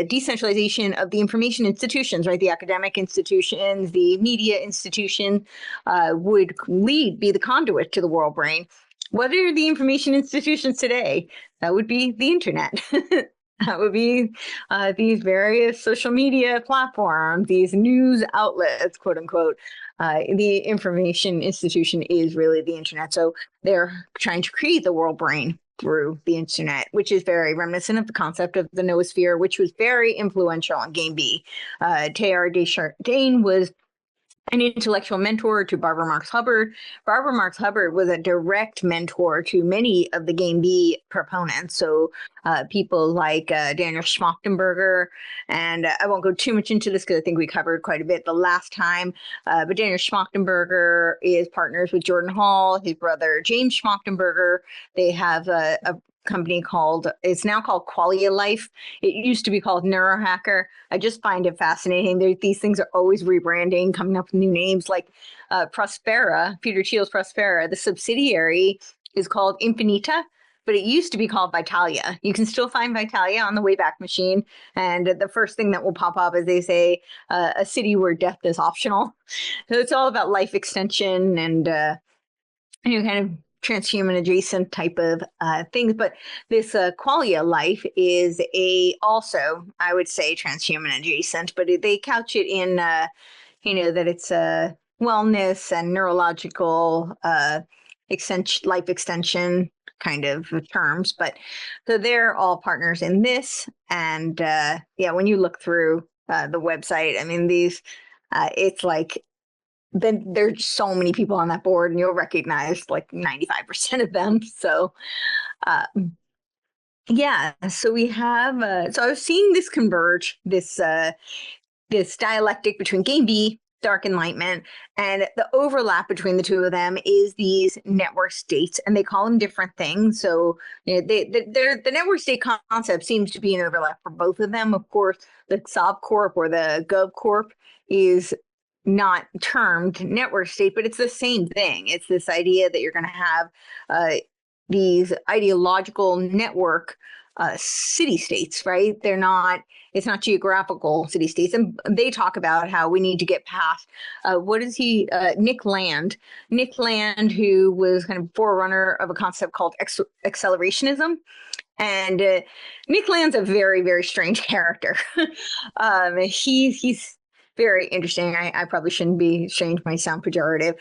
decentralization of the information institutions, right, the academic institutions, the media institution would be the conduit to the world brain. What are the information institutions today? That would be the internet. That would be these various social media platforms, these news outlets, quote unquote. The information institution is really the internet. So they're trying to create the world brain through the internet, which is very reminiscent of the concept of the noosphere, which was very influential in Game B. Teilhard de Chardin was an intellectual mentor to Barbara Marx Hubbard. Barbara Marx Hubbard was a direct mentor to many of the Game B proponents. So people like Daniel Schmachtenberger, and I won't go too much into this because I think we covered quite a bit the last time, but Daniel Schmachtenberger is partners with Jordan Hall, his brother James Schmachtenberger. They have a company it's now called Qualia Life. It used to be called Neurohacker. I just find it fascinating. These things are always rebranding, coming up with new names like Prospera, Peter Thiel's Prospera. The subsidiary is called Infinita. but it used to be called Vitalia. You can still find Vitalia on the Wayback Machine, and the first thing that will pop up is they say a city where death is optional. So it's all about life extension and kind of transhuman adjacent type of things. But this qualia life is also, I would say, transhuman adjacent, but they couch it in, that it's wellness and neurological life extension kind of terms. But so they're all partners in this. And when you look through the website, I mean, it's like, then there's so many people on that board, and you'll recognize like 95% of them. So, so we have. So I was seeing this converge, this dialectic between Game B, Dark Enlightenment, and the overlap between the two of them is these network states, and they call them different things. So the network state concept seems to be an overlap for both of them. Of course, the Sob Corp or the Gov Corp is not termed network state, but it's the same thing. It's this idea that you're going to have these ideological network city states, right? It's not geographical city states. And they talk about how we need to get past, Nick Land, who was kind of forerunner of a concept called accelerationism. And Nick Land's a very, very strange character. He's very interesting. I probably shouldn't be strange. Might sound pejorative.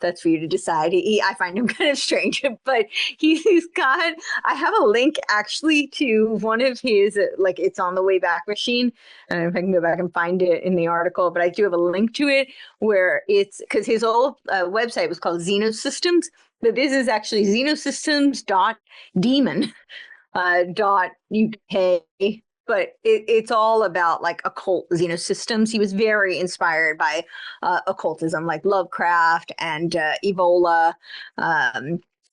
That's for you to decide. I find him kind of strange, but he's got. I have a link actually to one of his. Like it's on the Wayback Machine. I don't know if I can go back and find it in the article, but I do have a link to it where it's because his old website was called Xenosystems, but this is actually xenosystems.demon. .uk, but it's all about like occult xenosystems. He was very inspired by occultism, like Lovecraft and Evola,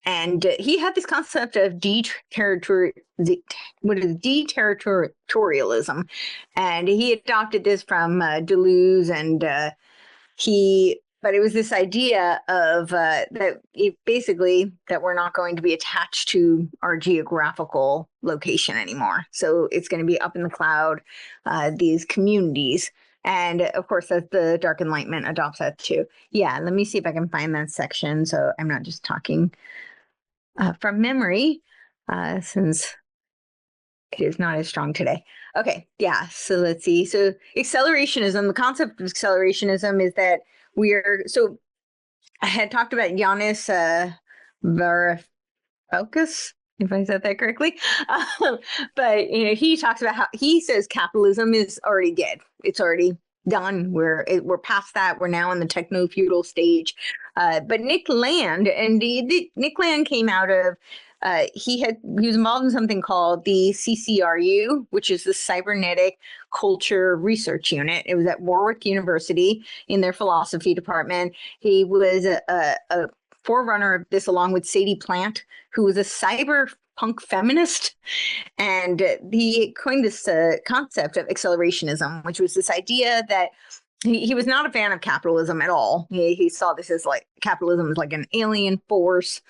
and he had this concept of deterritorialism, and he adopted this from Deleuze, and but it was this idea of that we're not going to be attached to our geographical location anymore. So it's going to be up in the cloud, these communities. And of course, that's the Dark Enlightenment adopts that too. Yeah, let me see if I can find that section. So I'm not just talking from memory, since it is not as strong today. Okay, yeah, so let's see. So accelerationism, the concept of accelerationism is that so I had talked about Yanis Varoufakis, if I said that correctly. But he talks about how he says capitalism is already dead. It's already done. We're past that. We're now in the techno-feudal stage. But Nick Land came out of he was involved in something called the CCRU, which is the Cybernetic Culture Research Unit. It was at Warwick University in their philosophy department. He was a forerunner of this, along with Sadie Plant, who was a cyberpunk feminist. And he coined this concept of accelerationism, which was this idea that he was not a fan of capitalism at all. He saw this as like capitalism as like an alien force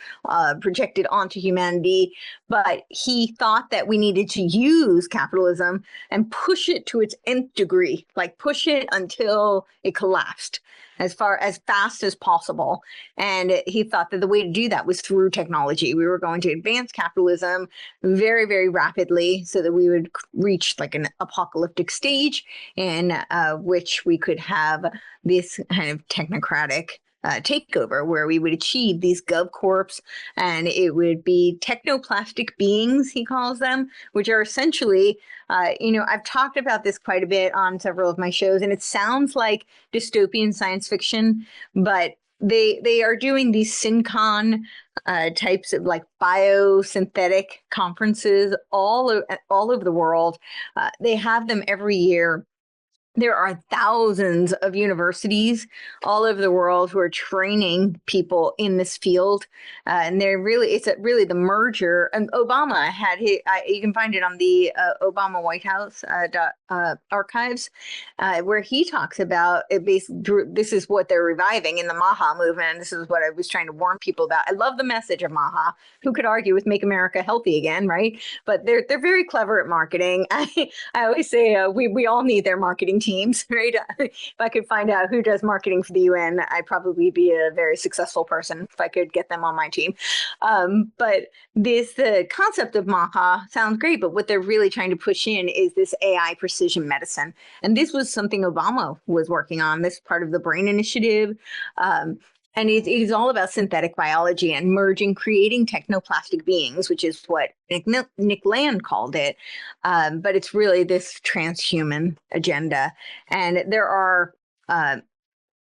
projected onto humanity. But he thought that we needed to use capitalism and push it to its nth degree, like push it until it collapsed as fast as possible. And he thought that the way to do that was through technology. We were going to advance capitalism very, very rapidly so that we would reach like an apocalyptic stage in which we could have this kind of technocratic takeover where we would achieve these gov corps, and it would be technoplastic beings, he calls them, which are essentially, I've talked about this quite a bit on several of my shows, and it sounds like dystopian science fiction, but they are doing these SynCon types of like biosynthetic conferences all over the world. They have them every year. there are thousands of universities all over the world who are training people in this field, and they're really really the merger. And Obama had you can find it on the Obama White House archives, where he talks about it. This is what they're reviving in the Maha movement. And this is what I was trying to warn people about. I love the message of Maha. Who could argue with "Make America Healthy Again," right? But they're very clever at marketing. I always say we all need their marketing teams, right? If I could find out who does marketing for the UN, I'd probably be a very successful person if I could get them on my team. But the concept of Maha sounds great, but what they're really trying to push in is this AI precision medicine. And this was something Obama was working on, this part of the Brain Initiative. And it is all about synthetic biology and creating technoplastic beings, which is what Nick Land called it. But it's really this transhuman agenda. And there are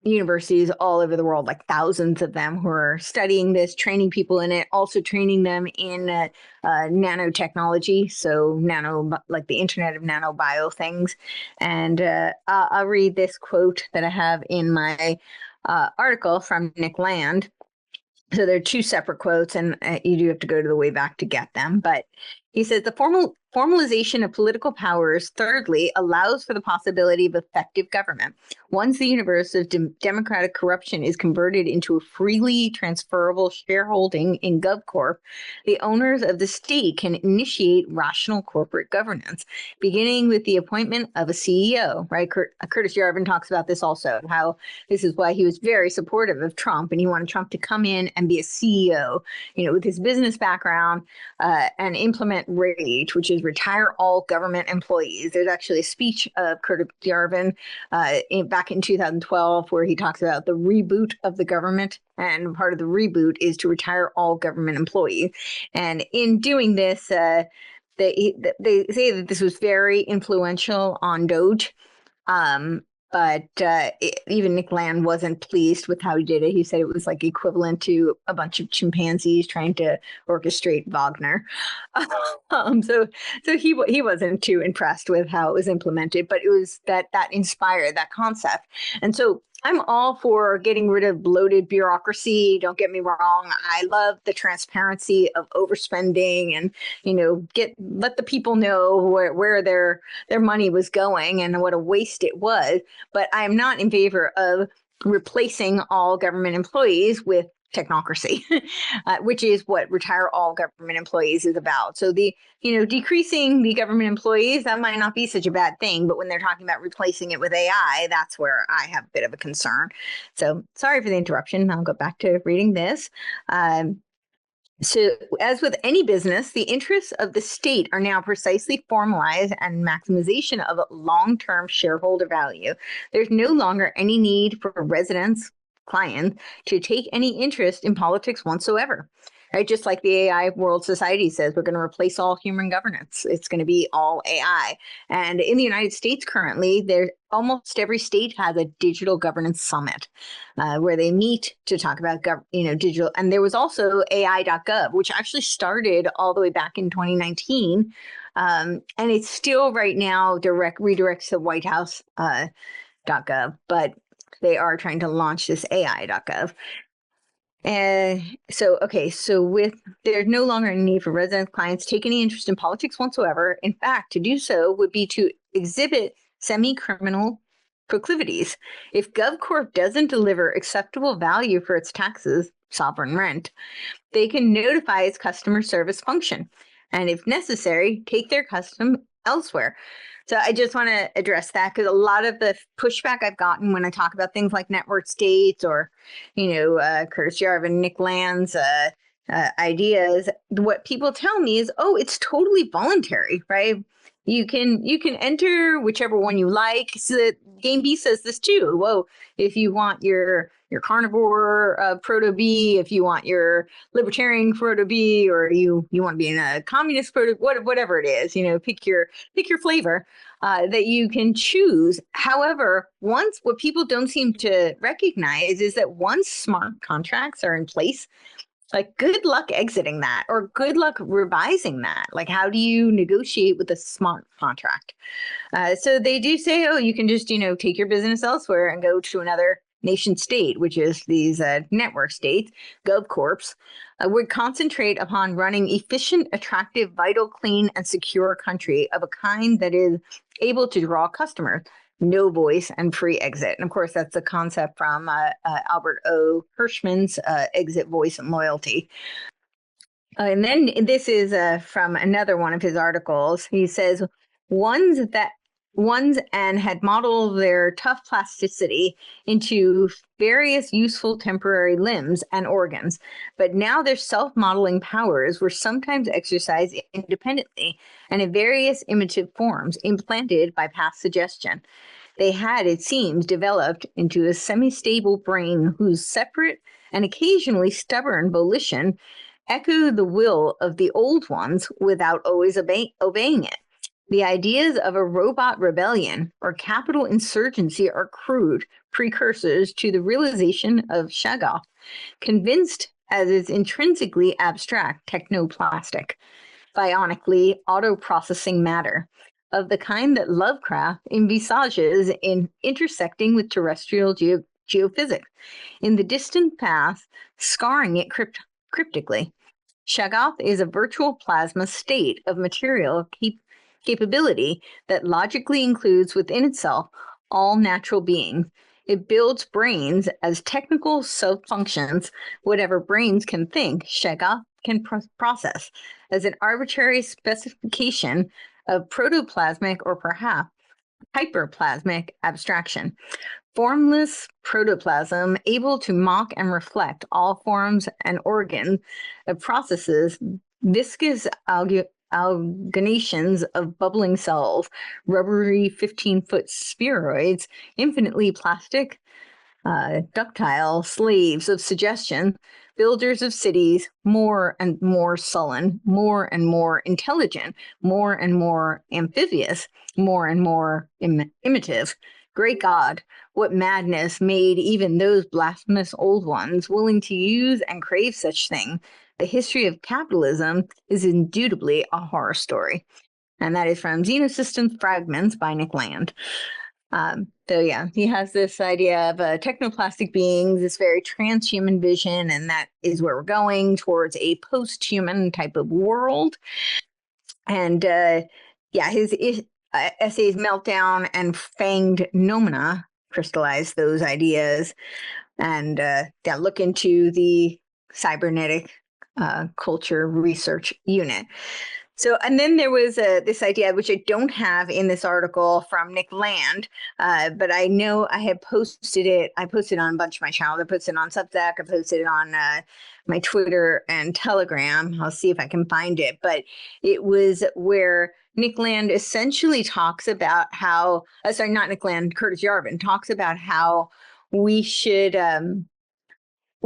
universities all over the world, like thousands of them, who are studying this, training people in it, also training them in nanotechnology. So like the Internet of Nanobio things. And I'll read this quote that I have in my article from Nick Land. So there are two separate quotes, and you do have to go to the way back to get them. But he says the formalization of political powers, thirdly, allows for the possibility of effective government. Once the universe of democratic corruption is converted into a freely transferable shareholding in GovCorp, the owners of the state can initiate rational corporate governance, beginning with the appointment of a CEO, right? Curtis Yarvin talks about this also, how this is why he was very supportive of Trump, and he wanted Trump to come in and be a CEO, with his business background, and implement RAGE, which is retire all government employees. There's actually a speech of Curtis Yarvin back in 2012 where he talks about the reboot of the government, and part of the reboot is to retire all government employees. And in doing this, they say that this was very influential on Doge. But even Nick Land wasn't pleased with how he did it. He said it was like equivalent to a bunch of chimpanzees trying to orchestrate Wagner. So he wasn't too impressed with how it was implemented, but it was that inspired that concept. And so I'm all for getting rid of bloated bureaucracy. Don't get me wrong. I love the transparency of overspending and, let the people know where their money was going and what a waste it was. But I am not in favor of replacing all government employees with technocracy, which is what retire all government employees is about. So decreasing the government employees, that might not be such a bad thing, but when they're talking about replacing it with AI, that's where I have a bit of a concern. So sorry for the interruption. I'll go back to reading this. So as with any business, the interests of the state are now precisely formalized and maximization of long-term shareholder value. There's no longer any need for residents, clients, to take any interest in politics whatsoever. Right? Just like the AI World Society says, we're going to replace all human governance. It's going to be all AI. And in the United States currently, almost every state has a digital governance summit where they meet to talk about digital. And there was also AI.gov, which actually started all the way back in 2019. And it's still right now redirects to White House .gov, but they are trying to launch this AI.gov. So there's no longer a need for resident clients to take any interest in politics whatsoever. In fact, to do so would be to exhibit semi-criminal proclivities. If GovCorp doesn't deliver acceptable value for its taxes, sovereign rent, they can notify its customer service function, and if necessary, take their custom elsewhere. So I just want to address that because a lot of the pushback I've gotten when I talk about things like network states or, Curtis Yarvin, Nick Land's ideas, what people tell me is, oh, it's totally voluntary, right? You can enter whichever one you like. So Game B says this too. Whoa, if you want your carnivore proto B, if you want your libertarian proto B, or you want to be in a communist proto, whatever it is, pick your flavor that you can choose. However, what people don't seem to recognize is that once smart contracts are in place, Like, good luck exiting that, or good luck revising that. Like, how do you negotiate with a smart contract? So they do say, oh, you can just, take your business elsewhere and go to another nation state, which is these network states, gov corps, would concentrate upon running efficient, attractive, vital, clean, and secure country of a kind that is able to draw customers, no voice, and free exit. And of course, that's a concept from Albert O. Hirschman's Exit, Voice, and Loyalty. And then this is from another one of his articles. He says, ones and had modeled their tough plasticity into various useful temporary limbs and organs, but now their self-modeling powers were sometimes exercised independently and in various imitative forms implanted by past suggestion. They had, it seems, developed into a semi-stable brain whose separate and occasionally stubborn volition echoed the will of the old ones without always obeying it. The ideas of a robot rebellion or capital insurgency are crude precursors to the realization of Shaggoth, convinced as is intrinsically abstract technoplastic, bionically auto-processing matter, of the kind that Lovecraft envisages in intersecting with terrestrial geophysics, in the distant past, scarring it cryptically. Shaggoth is a virtual plasma state of material capability that logically includes within itself all natural beings. It builds brains as technical sub-functions. Whatever brains can think, Shaggoth can process as an arbitrary specification of protoplasmic or perhaps hyperplasmic abstraction. Formless protoplasm able to mock and reflect all forms and organs of processes, viscous amalgamations of bubbling cells, rubbery 15-foot spheroids, infinitely plastic, ductile slaves of suggestion, builders of cities, more and more sullen, more and more intelligent, more and more amphibious, more and more imitative. Great God, what madness made even those blasphemous old ones willing to use and crave such thing. The history of capitalism is indubitably a horror story. And that is from Xenosystems Fragments by Nick Land. So yeah, he has this idea of technoplastic beings, this very transhuman vision, and that is where we're going towards a post-human type of world. And his essays Meltdown and Fanged Nomina crystallize those ideas, and look into the cybernetic culture research unit. So, and then there was this idea, which I don't have in this article from Nick Land, but I know I had posted it. I posted it on a bunch of my channels. I posted it on Substack. I posted it on my Twitter and Telegram. I'll see if I can find it. But it was where Nick Land essentially talks about how, not Nick Land, Curtis Yarvin talks about how we should,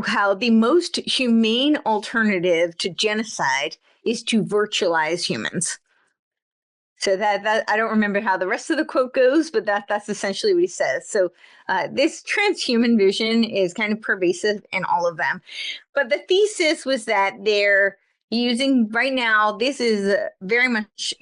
how the most humane alternative to genocide is to virtualize humans. So that I don't remember how the rest of the quote goes, but that's essentially what he says. So this transhuman vision is kind of pervasive in all of them. But the thesis was that they're using right now, this is very much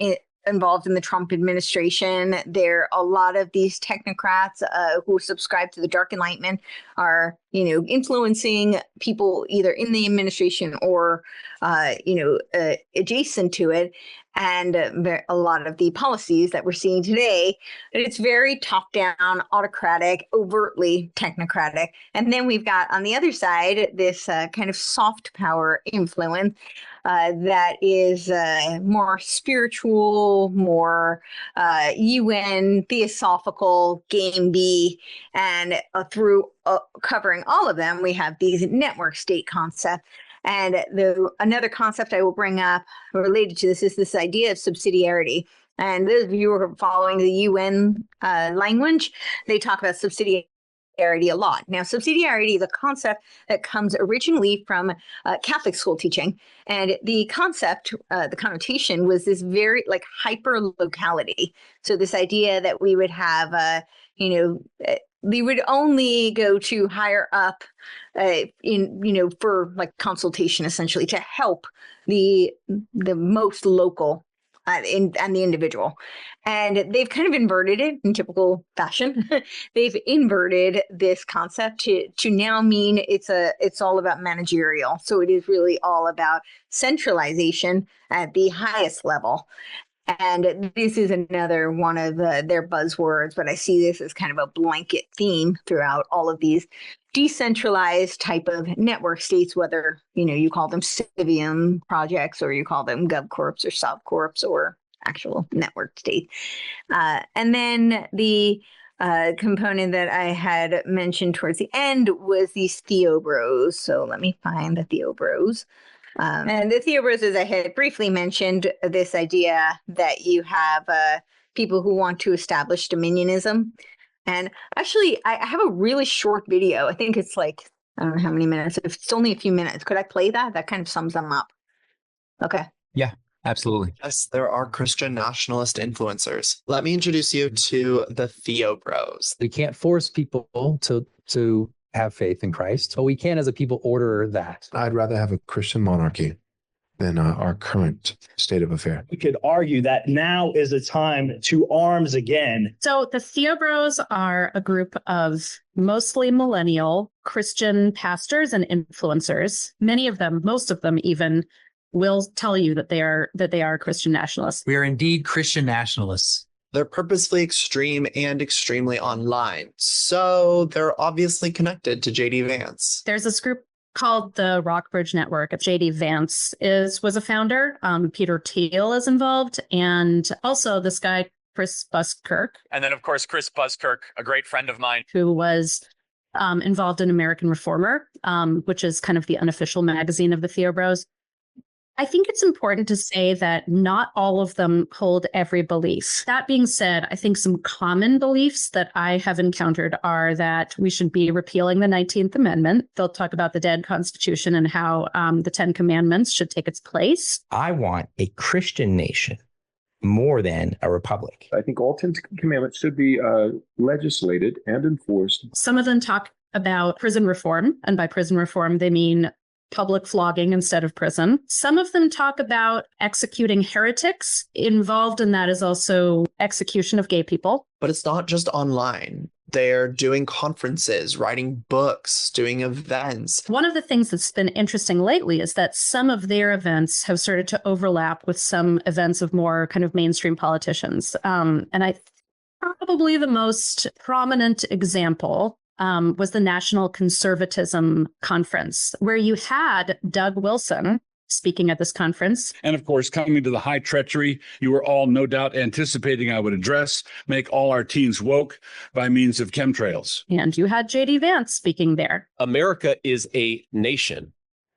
involved in the Trump administration. There are a lot of these technocrats who subscribe to the Dark Enlightenment are, influencing people either in the administration or, adjacent to it. And a lot of the policies that we're seeing today, it's very top-down, autocratic, overtly technocratic. And then we've got on the other side this kind of soft power influence that is more spiritual, more UN, theosophical, game B, and through covering all of them, we have these network state concepts. And another concept I will bring up related to this is this idea of subsidiarity. And those of you who are following the UN language, they talk about subsidiarity a lot. Now, subsidiarity is a concept that comes originally from Catholic school teaching. And the concept, the connotation was this very hyper locality. So this idea that we would have, they would only go to higher up for like consultation, essentially, to help the most local and the individual. And they've kind of inverted it in typical fashion. They've inverted this concept to now mean it's all about managerial. So it is really all about centralization at the highest level. And this is another one of their buzzwords, but I see this as kind of a blanket theme throughout all of these decentralized type of network states, whether, you call them civium projects or you call them GovCorps or SovCorps or actual network state. And then the component that I had mentioned towards the end was these TheoBros. So let me find the TheoBros. And the TheoBros, as I had briefly mentioned, this idea that you have people who want to establish dominionism. And actually, I have a really short video. I think it's like, I don't know how many minutes. If it's only a few minutes, could I play that? That kind of sums them up. Okay. Yeah, absolutely. Yes, there are Christian nationalist influencers. Let me introduce you to the TheoBros. We can't force people to have faith in Christ, but we can, as a people, order that. I'd rather have a Christian monarchy than our current state of affair. We could argue that now is the time to arms again. So the TheoBros are a group of mostly millennial Christian pastors and influencers. Many of them, most of them even, will tell you that they are Christian nationalists. We are indeed Christian nationalists. They're purposefully extreme and extremely online. So they're obviously connected to J.D. Vance. There's this group called the Rockbridge Network. J.D. Vance was a founder. Peter Thiel is involved. And also this guy, Chris Buskirk. And then, of course, Chris Buskirk, a great friend of mine. Who was involved in American Reformer, which is kind of the unofficial magazine of the TheoBros. I think it's important to say that not all of them hold every belief. That being said, I think some common beliefs that I have encountered are that we should be repealing the 19th Amendment. They'll talk about the dead Constitution and how the 10 Commandments should take its place. I want a Christian nation more than a republic. I think all 10 commandments should be legislated and enforced. Some of them talk about prison reform, and by prison reform, they mean public flogging instead of prison. Some of them talk about executing heretics. Involved in that is also execution of gay people. But it's not just online. They're doing conferences, writing books, doing events. One of the things that's been interesting lately is that some of their events have started to overlap with some events of more kind of mainstream politicians. And I probably the most prominent example was the National Conservatism Conference, where you had Doug Wilson speaking at this conference. And of course, coming to the high treachery, you were all no doubt anticipating I would address, make all our teens woke by means of chemtrails. And you had J.D. Vance speaking there. America is a nation.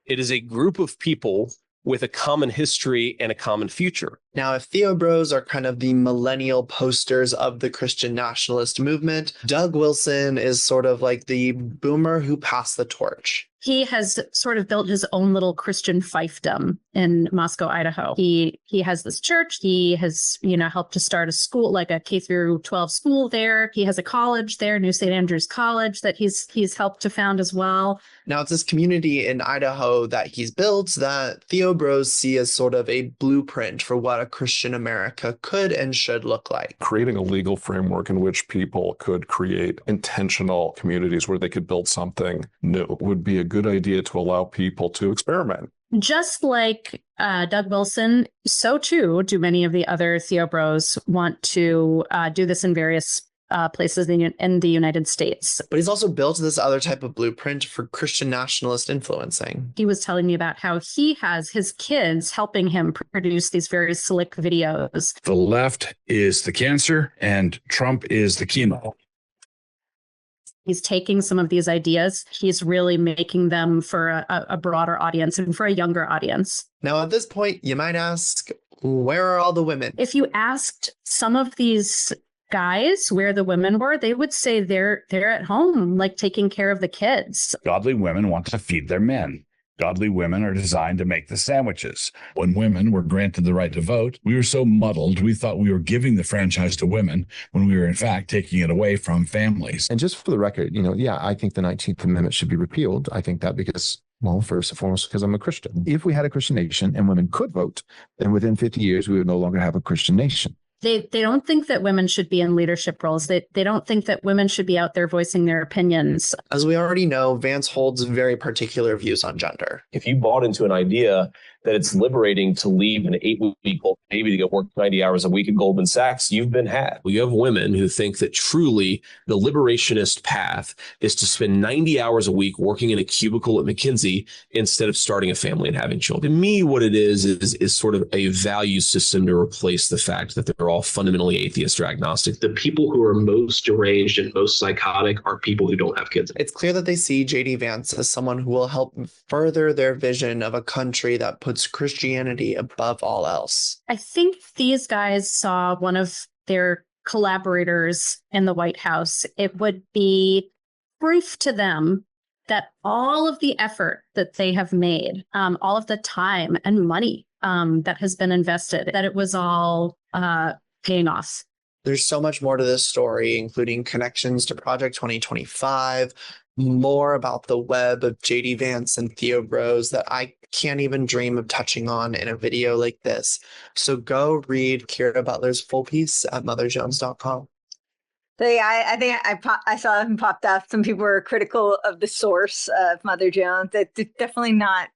It is a group of people with a common history and a common future. Now, if TheoBros are kind of the millennial posters of the Christian nationalist movement, Doug Wilson is sort of like the boomer who passed the torch. He has sort of built his own little Christian fiefdom in Moscow, Idaho. He has this church. He has, helped to start a school, like a K through 12 school there. He has a college there, New St. Andrews College, that he's helped to found as well. Now, it's this community in Idaho that he's built that TheoBros see as sort of a blueprint for what a Christian America could and should look like. Creating a legal framework in which people could create intentional communities where they could build something new would be a good idea to allow people to experiment. Just like Doug Wilson, so too do many of the other TheoBros want to do this in various places in the United States. But he's also built this other type of blueprint for Christian nationalist influencing. He was telling me about how he has his kids helping him produce these very slick videos. The left is the cancer and Trump is the chemo. He's taking some of these ideas. He's really making them for a broader audience and for a younger audience. Now, at this point, you might ask, where are all the women? If you asked some of these guys where the women were, they would say they're at home, like taking care of the kids. Godly women want to feed their men. Godly women are designed to make the sandwiches. When women were granted the right to vote, we were so muddled, we thought we were giving the franchise to women when we were in fact taking it away from families. And just for the record, I think the 19th Amendment should be repealed. I think that because, well, first and foremost, because I'm a Christian. If we had a Christian nation and women could vote, then within 50 years, we would no longer have a Christian nation. They don't think that women should be in leadership roles. They don't think that women should be out there voicing their opinions. As we already know, Vance holds very particular views on gender. If you bought into an idea that it's liberating to leave an 8-week-old baby to go work 90 hours a week at Goldman Sachs, you've been had. You have women who think that truly the liberationist path is to spend 90 hours a week working in a cubicle at McKinsey instead of starting a family and having children. To me, what it is sort of a value system to replace the fact that they're all fundamentally atheist or agnostic. The people who are most deranged and most psychotic are people who don't have kids. It's clear that they see J.D. Vance as someone who will help further their vision of a country that puts Christianity above all else. I think these guys saw one of their collaborators in the White House. It would be proof to them that all of the effort that they have made, all of the time and money that has been invested, that it was all paying off. There's so much more to this story, including connections to Project 2025, more about the web of J.D. Vance and TheoBros that I can't even dream of touching on in a video like this. So go read Kira Butler's full piece at motherjones.com. So yeah, I think I saw him popped up. Some people were critical of the source of Mother Jones. It's definitely not.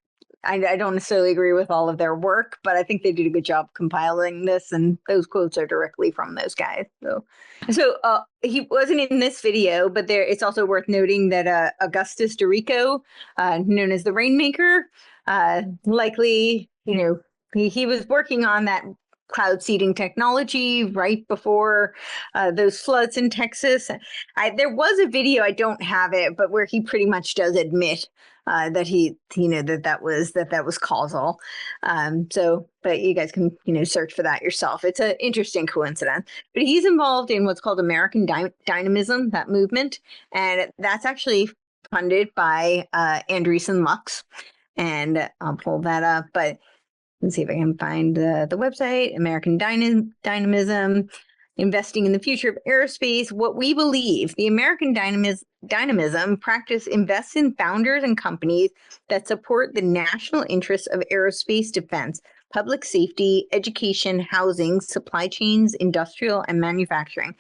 I don't necessarily agree with all of their work, but I think they did a good job compiling this, and those quotes are directly from those guys. So he wasn't in this video, but it's also worth noting that Augustus Dorico, known as the Rainmaker, likely, he was working on that cloud seeding technology right before those floods in Texas. There was a video, I don't have it, but where he pretty much does admit that that was causal. But you guys can, search for that yourself. It's an interesting coincidence. But he's involved in what's called American Dynamism, that movement. And that's actually funded by Andreessen Lux. And I'll pull that up. But let's see if I can find the website, American Dynamism, investing in the future of aerospace. What we believe, the American Dynamism practice invests in founders and companies that support the national interests of aerospace defense, public safety, education, housing, supply chains, industrial, and manufacturing.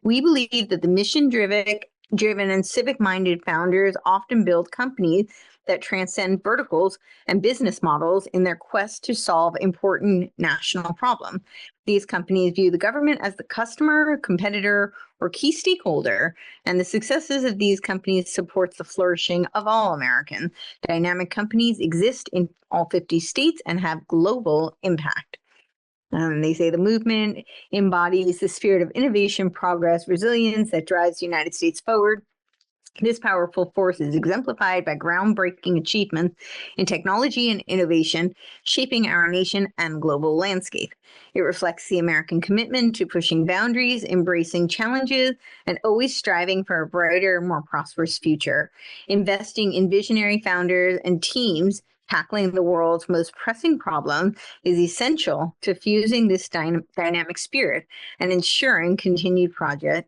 We believe that the mission-driven and civic-minded founders often build companies that transcend verticals and business models in their quest to solve important national problems. These companies view the government as the customer, competitor, or key stakeholder, and the successes of these companies supports the flourishing of all Americans. Dynamic companies exist in all 50 states and have global impact. They say the movement embodies the spirit of innovation, progress, resilience that drives the United States forward. This powerful force is exemplified by groundbreaking achievements in technology and innovation, shaping our nation and global landscape. It reflects the American commitment to pushing boundaries, embracing challenges, and always striving for a brighter, more prosperous future. Investing in visionary founders and teams tackling the world's most pressing problem is essential to fusing this dynamic spirit and ensuring continued progress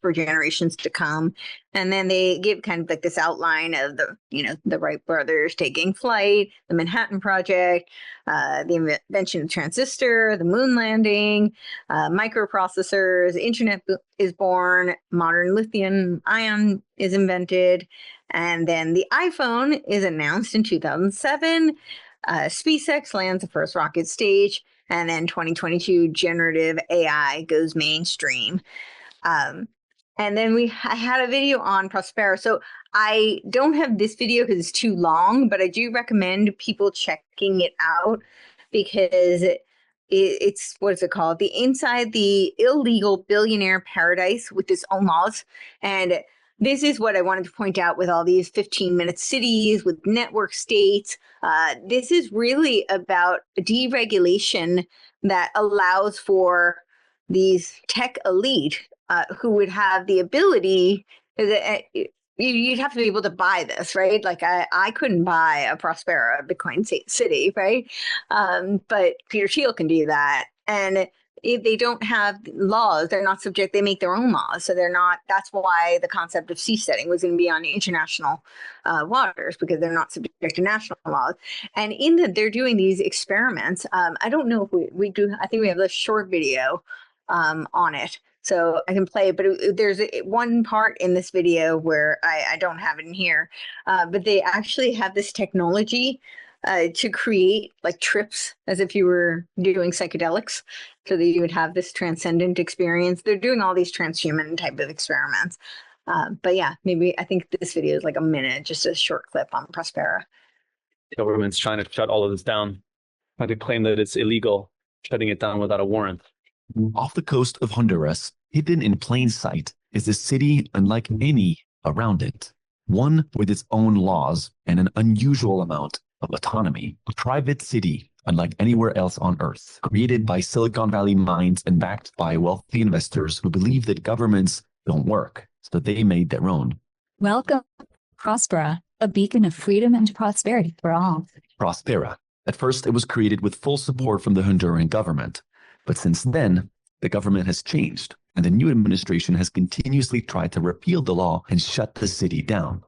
for generations to come. And then they give kind of like this outline of the Wright brothers taking flight, the Manhattan Project, the invention of the transistor, the moon landing, microprocessors, internet is born, modern lithium ion is invented, and then the iPhone is announced in 2007. SpaceX lands the first rocket stage, and then 2022 generative AI goes mainstream. And then I had a video on Prospera. So I don't have this video because it's too long, but I do recommend people checking it out because it's what is it called? The Inside the Illegal Billionaire Paradise with its own laws. And this is what I wanted to point out with all these 15-minute cities, with network states. This is really about deregulation that allows for these tech elite who would have the ability, you'd have to be able to buy this, right? Like I couldn't buy a Prospera Bitcoin city, right? But Peter Thiel can do that. And if they don't have laws, they're not subject, they make their own laws. So they're not, that's why the concept of seasteading was going to be on international waters, because they're not subject to national laws. And in that they're doing these experiments. I don't know if we do, I think we have a short video on it. So I can play it, but there's one part in this video where I don't have it in here, but they actually have this technology to create like trips as if you were doing psychedelics, so that you would have this transcendent experience. They're doing all these transhuman type of experiments. But yeah, maybe I think this video is like a minute, just a short clip on Prospera. The government's trying to shut all of this down, trying to claim that it's illegal, shutting it down without a warrant. Off the coast of Honduras, hidden in plain sight, is a city unlike any around it. One with its own laws and an unusual amount of autonomy. A private city unlike anywhere else on Earth, created by Silicon Valley minds and backed by wealthy investors who believe that governments don't work, so they made their own. Welcome, Prospera, a beacon of freedom and prosperity for all. Prospera. At first, it was created with full support from the Honduran government. But since then, the government has changed, and the new administration has continuously tried to repeal the law and shut the city down.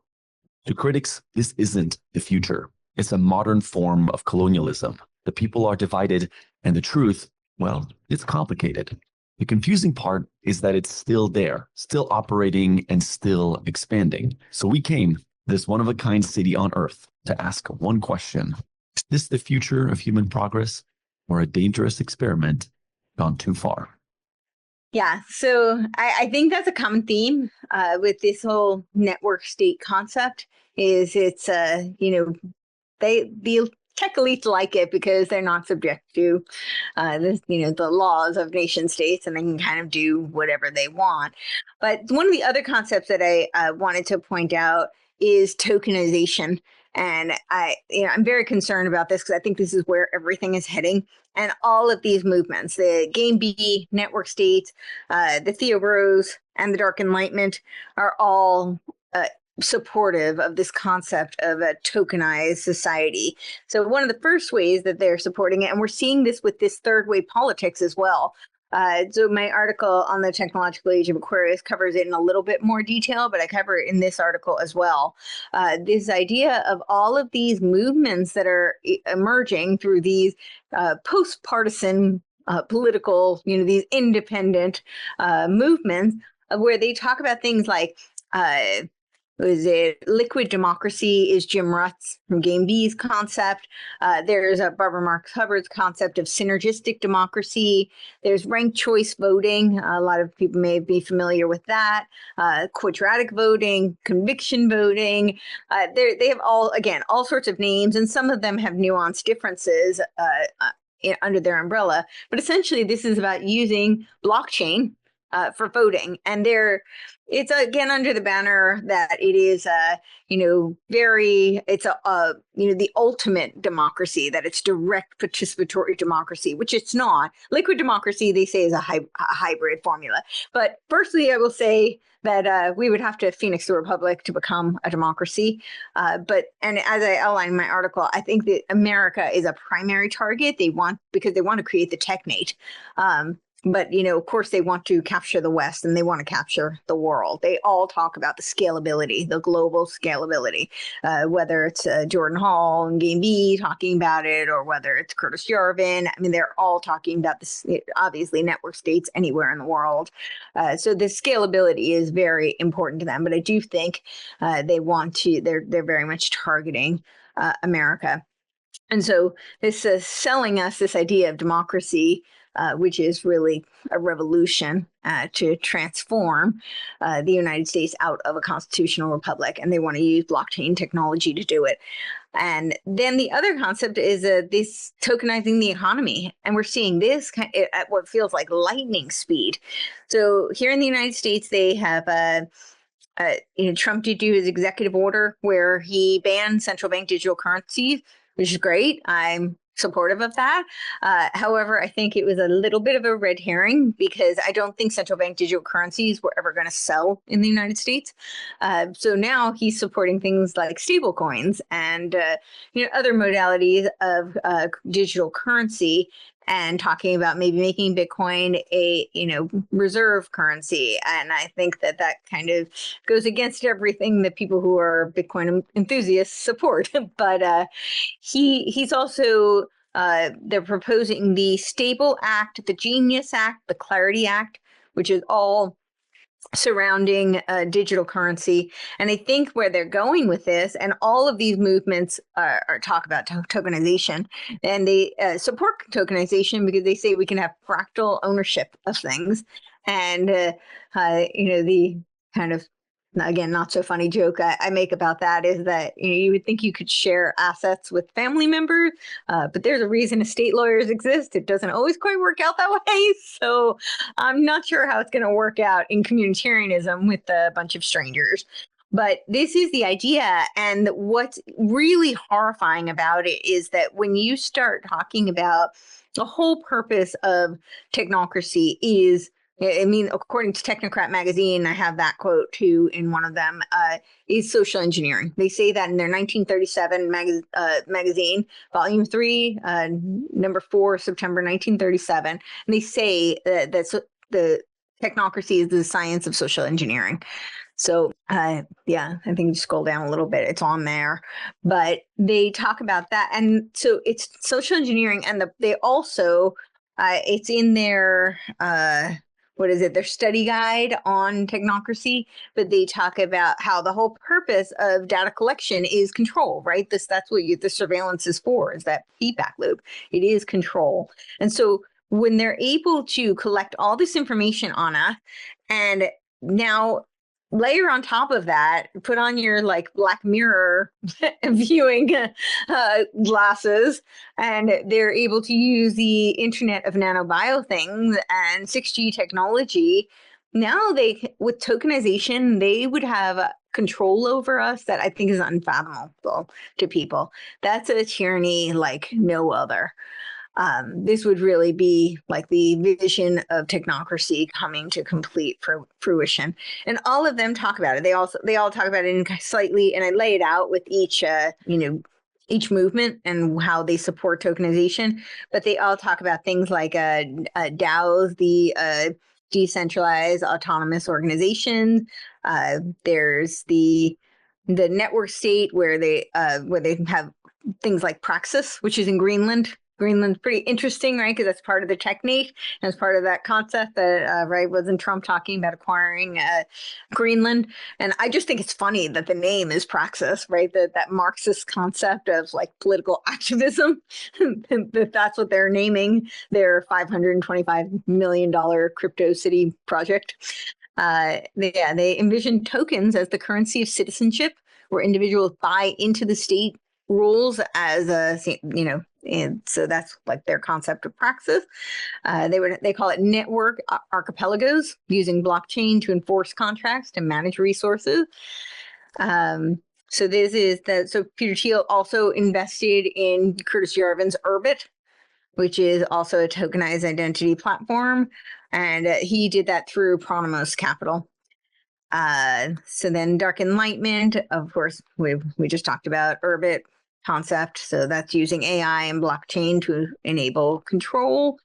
To critics, this isn't the future. It's a modern form of colonialism. The people are divided, and the truth, well, it's complicated. The confusing part is that it's still there, still operating, and still expanding. So we came, this one-of-a-kind city on Earth, to ask one question. Is this the future of human progress, or a dangerous experiment gone too far? Yeah, so I think that's a common theme with this whole network state concept. Is it's the tech elites like it because they're not subject to the laws of nation states, and they can kind of do whatever they want. But one of the other concepts that I wanted to point out is tokenization. And I'm very concerned about this because I think this is where everything is heading. And all of these movements, the Game B, network states, the TheoBros, and the Dark Enlightenment are all supportive of this concept of a tokenized society. So one of the first ways that they're supporting it, and we're seeing this with this third wave politics as well. So my article on the technological age of Aquarius covers it in a little bit more detail, but I cover it in this article as well. This idea of all of these movements that are emerging through these post-partisan political, these independent movements, where they talk about things like liquid democracy is Jim Rutt's from Game B's concept. There's Barbara Marx Hubbard's concept of synergistic democracy. There's ranked choice voting. A lot of people may be familiar with that. Quadratic voting, conviction voting. They have all sorts of names, and some of them have nuanced differences under their umbrella. But essentially, this is about using blockchain for voting, and it's again under the banner that it is the ultimate democracy, that it's direct participatory democracy, which it's not. Liquid democracy, they say, is a hybrid formula. But firstly, I will say that we would have to phoenix the republic to become a democracy. And as I outlined in my article, I think that America is a primary target. Because they want to create the technate. But, of course, they want to capture the West, and they want to capture the world. They all talk about the scalability, the global scalability, whether it's Jordan Hall and Game B talking about it, or whether it's Curtis Yarvin. I mean, they're all talking about this, obviously, network states anywhere in the world. So the scalability is very important to them. But I do think they're very much targeting America. And so this is selling us this idea of democracy, which is really a revolution to transform the United States out of a constitutional republic. And they want to use blockchain technology to do it. And then the other concept is this tokenizing the economy. And we're seeing this at what feels like lightning speed. So here in the United States, they have Trump did do his executive order where he banned central bank digital currencies, which is great. I'm supportive of that. However, I think it was a little bit of a red herring because I don't think central bank digital currencies were ever going to sell in the United States. So now he's supporting things like stable coins and other modalities of digital currency, and talking about maybe making Bitcoin a reserve currency. And I think that kind of goes against everything that people who are Bitcoin enthusiasts support. But he's also they're proposing the Stable Act, the Genius Act, the Clarity Act, which is all surrounding digital currency. And I think where they're going with this, and all of these movements are talk about tokenization, and they support tokenization because they say we can have fractal ownership of things. And the kind of, again, not so funny joke I make about that is that you would think you could share assets with family members, but there's a reason estate lawyers exist. It doesn't always quite work out that way. So I'm not sure how it's going to work out in communitarianism with a bunch of strangers. But this is the idea. And what's really horrifying about it is that when you start talking about the whole purpose of technocracy is, I mean, according to Technocrat magazine, I have that quote too in one of them, is social engineering. They say that in their 1937 magazine, volume 3, number 4, September 1937. And they say that the technocracy is the science of social engineering. So, I think you scroll down a little bit, it's on there. But they talk about that. And so it's social engineering. And they also, it's in their... their study guide on technocracy, but they talk about how the whole purpose of data collection is control, right? That's what the surveillance is for, is that feedback loop. It is control. And so when they're able to collect all this information on us, and now layer on top of that, put on your Black Mirror viewing glasses, and they're able to use the Internet of Nanobio things and 6G technology. Now with tokenization, they would have control over us that I think is unfathomable to people. That's a tyranny like no other. This would really be like the vision of technocracy coming to complete fruition. And all of them talk about it. They all talk about it in slightly, and I lay it out with each movement and how they support tokenization. But they all talk about things like DAOs, the decentralized autonomous organizations. There's the network state where they have things like Praxis, which is in Greenland. Greenland's pretty interesting, right? Because that's part of the technate, and it's part of that concept that, wasn't Trump talking about acquiring Greenland? And I just think it's funny that the name is Praxis, right? That Marxist concept of political activism, that's what they're naming their $525 million crypto city project. They envision tokens as the currency of citizenship, where individuals buy into the state rules as and so that's their concept of praxis. They call it network archipelagos, using blockchain to enforce contracts to manage resources. So Peter Thiel also invested in Curtis Yarvin's Urbit, which is also a tokenized identity platform, and he did that through Pronimos Capital. So then Dark Enlightenment, of course, we just talked about Urbit concept. So that's using AI and blockchain to enable control.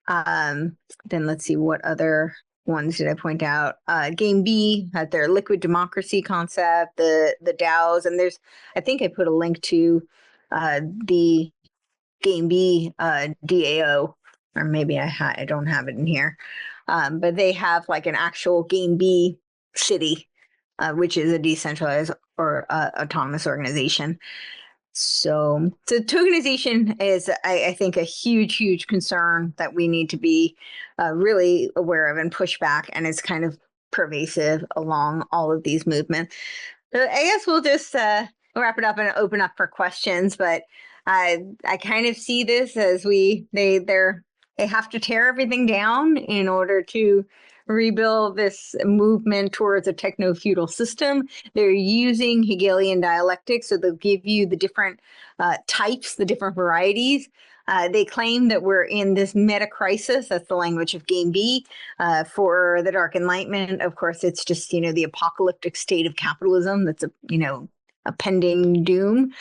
Then let's see, what other ones did I point out? Game B had their liquid democracy concept, the DAOs, and I think I put a link to the Game B DAO, or maybe I don't have it in here. But they have an actual Game B city, which is a decentralized or autonomous organization. So tokenization is, I think, a huge, huge concern that we need to be really aware of and push back, and it's kind of pervasive along all of these movements. So I guess we'll just wrap it up and open up for questions. But I kind of see this as they have to tear everything down in order to rebuild this movement towards a techno-feudal system. They're using Hegelian dialectic, so they'll give you the different types, the different varieties. They claim that we're in this meta crisis. That's the language of Game B. For the Dark Enlightenment, of course, it's just, the apocalyptic state of capitalism that's a pending doom.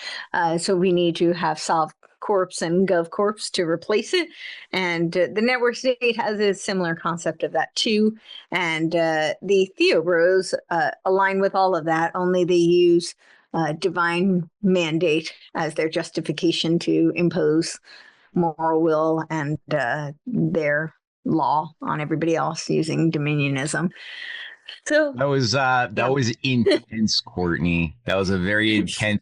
So we need to have solved corps and gov corps to replace it. And the network state has a similar concept of that too. And the TheoBros align with all of that, only they use divine mandate as their justification to impose moral will and their law on everybody else using dominionism. So that was intense, Courtenay. That was a very intense.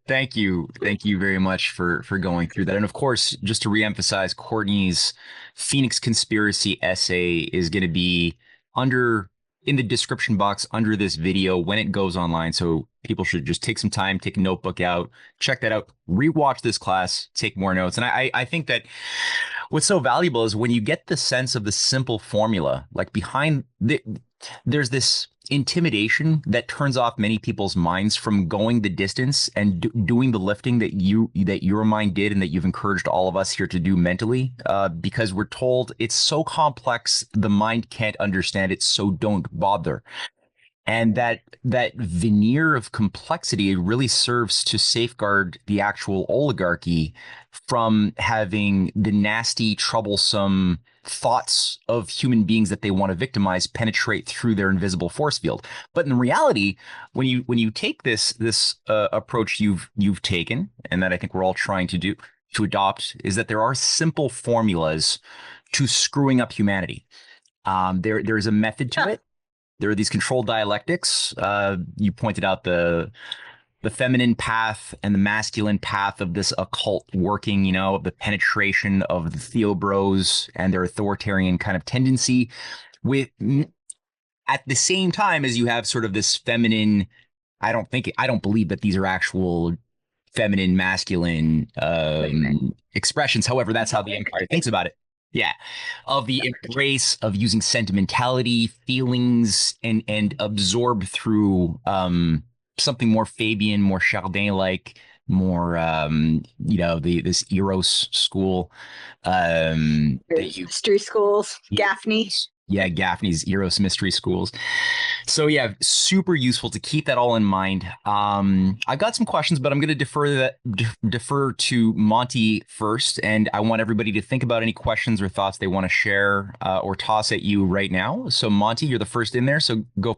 Thank you very much for going through that. And of course, just to reemphasize, Courtenay's Phoenix Conspiracy essay is going to be in the description box under this video when it goes online. So people should just take some time, take a notebook out, check that out, rewatch this class, take more notes. And I think that what's so valuable is when you get the sense of the simple formula, like there's this intimidation that turns off many people's minds from going the distance and doing the lifting that your mind did and that you've encouraged all of us here to do mentally, because we're told it's so complex the mind can't understand it, so don't bother. And that veneer of complexity really serves to safeguard the actual oligarchy from having the nasty, troublesome thoughts of human beings that they want to victimize penetrate through their invisible force field. But in reality, when you take this approach you've taken, and that I think we're all trying to adopt, is that there are simple formulas to screwing up humanity. There's a method to it. There are these controlled dialectics. You pointed out the feminine path and the masculine path of this occult working, the penetration of the TheoBros and their authoritarian kind of tendency, with at the same time as you have sort of this feminine. I don't believe that these are actual feminine, masculine expressions. However, that's how the empire thinks about it. Yeah, of the embrace of using sentimentality, feelings, and absorb through something more Fabian, more Chardin-like, more this Eros school. Mystery schools, Gaffney. Yeah, Gaffney's Eros mystery schools. So yeah, super useful to keep that all in mind. I've got some questions, but I'm going to defer to Monty first, and I want everybody to think about any questions or thoughts they want to share or toss at you right now. So Monty, you're the first in there, so go.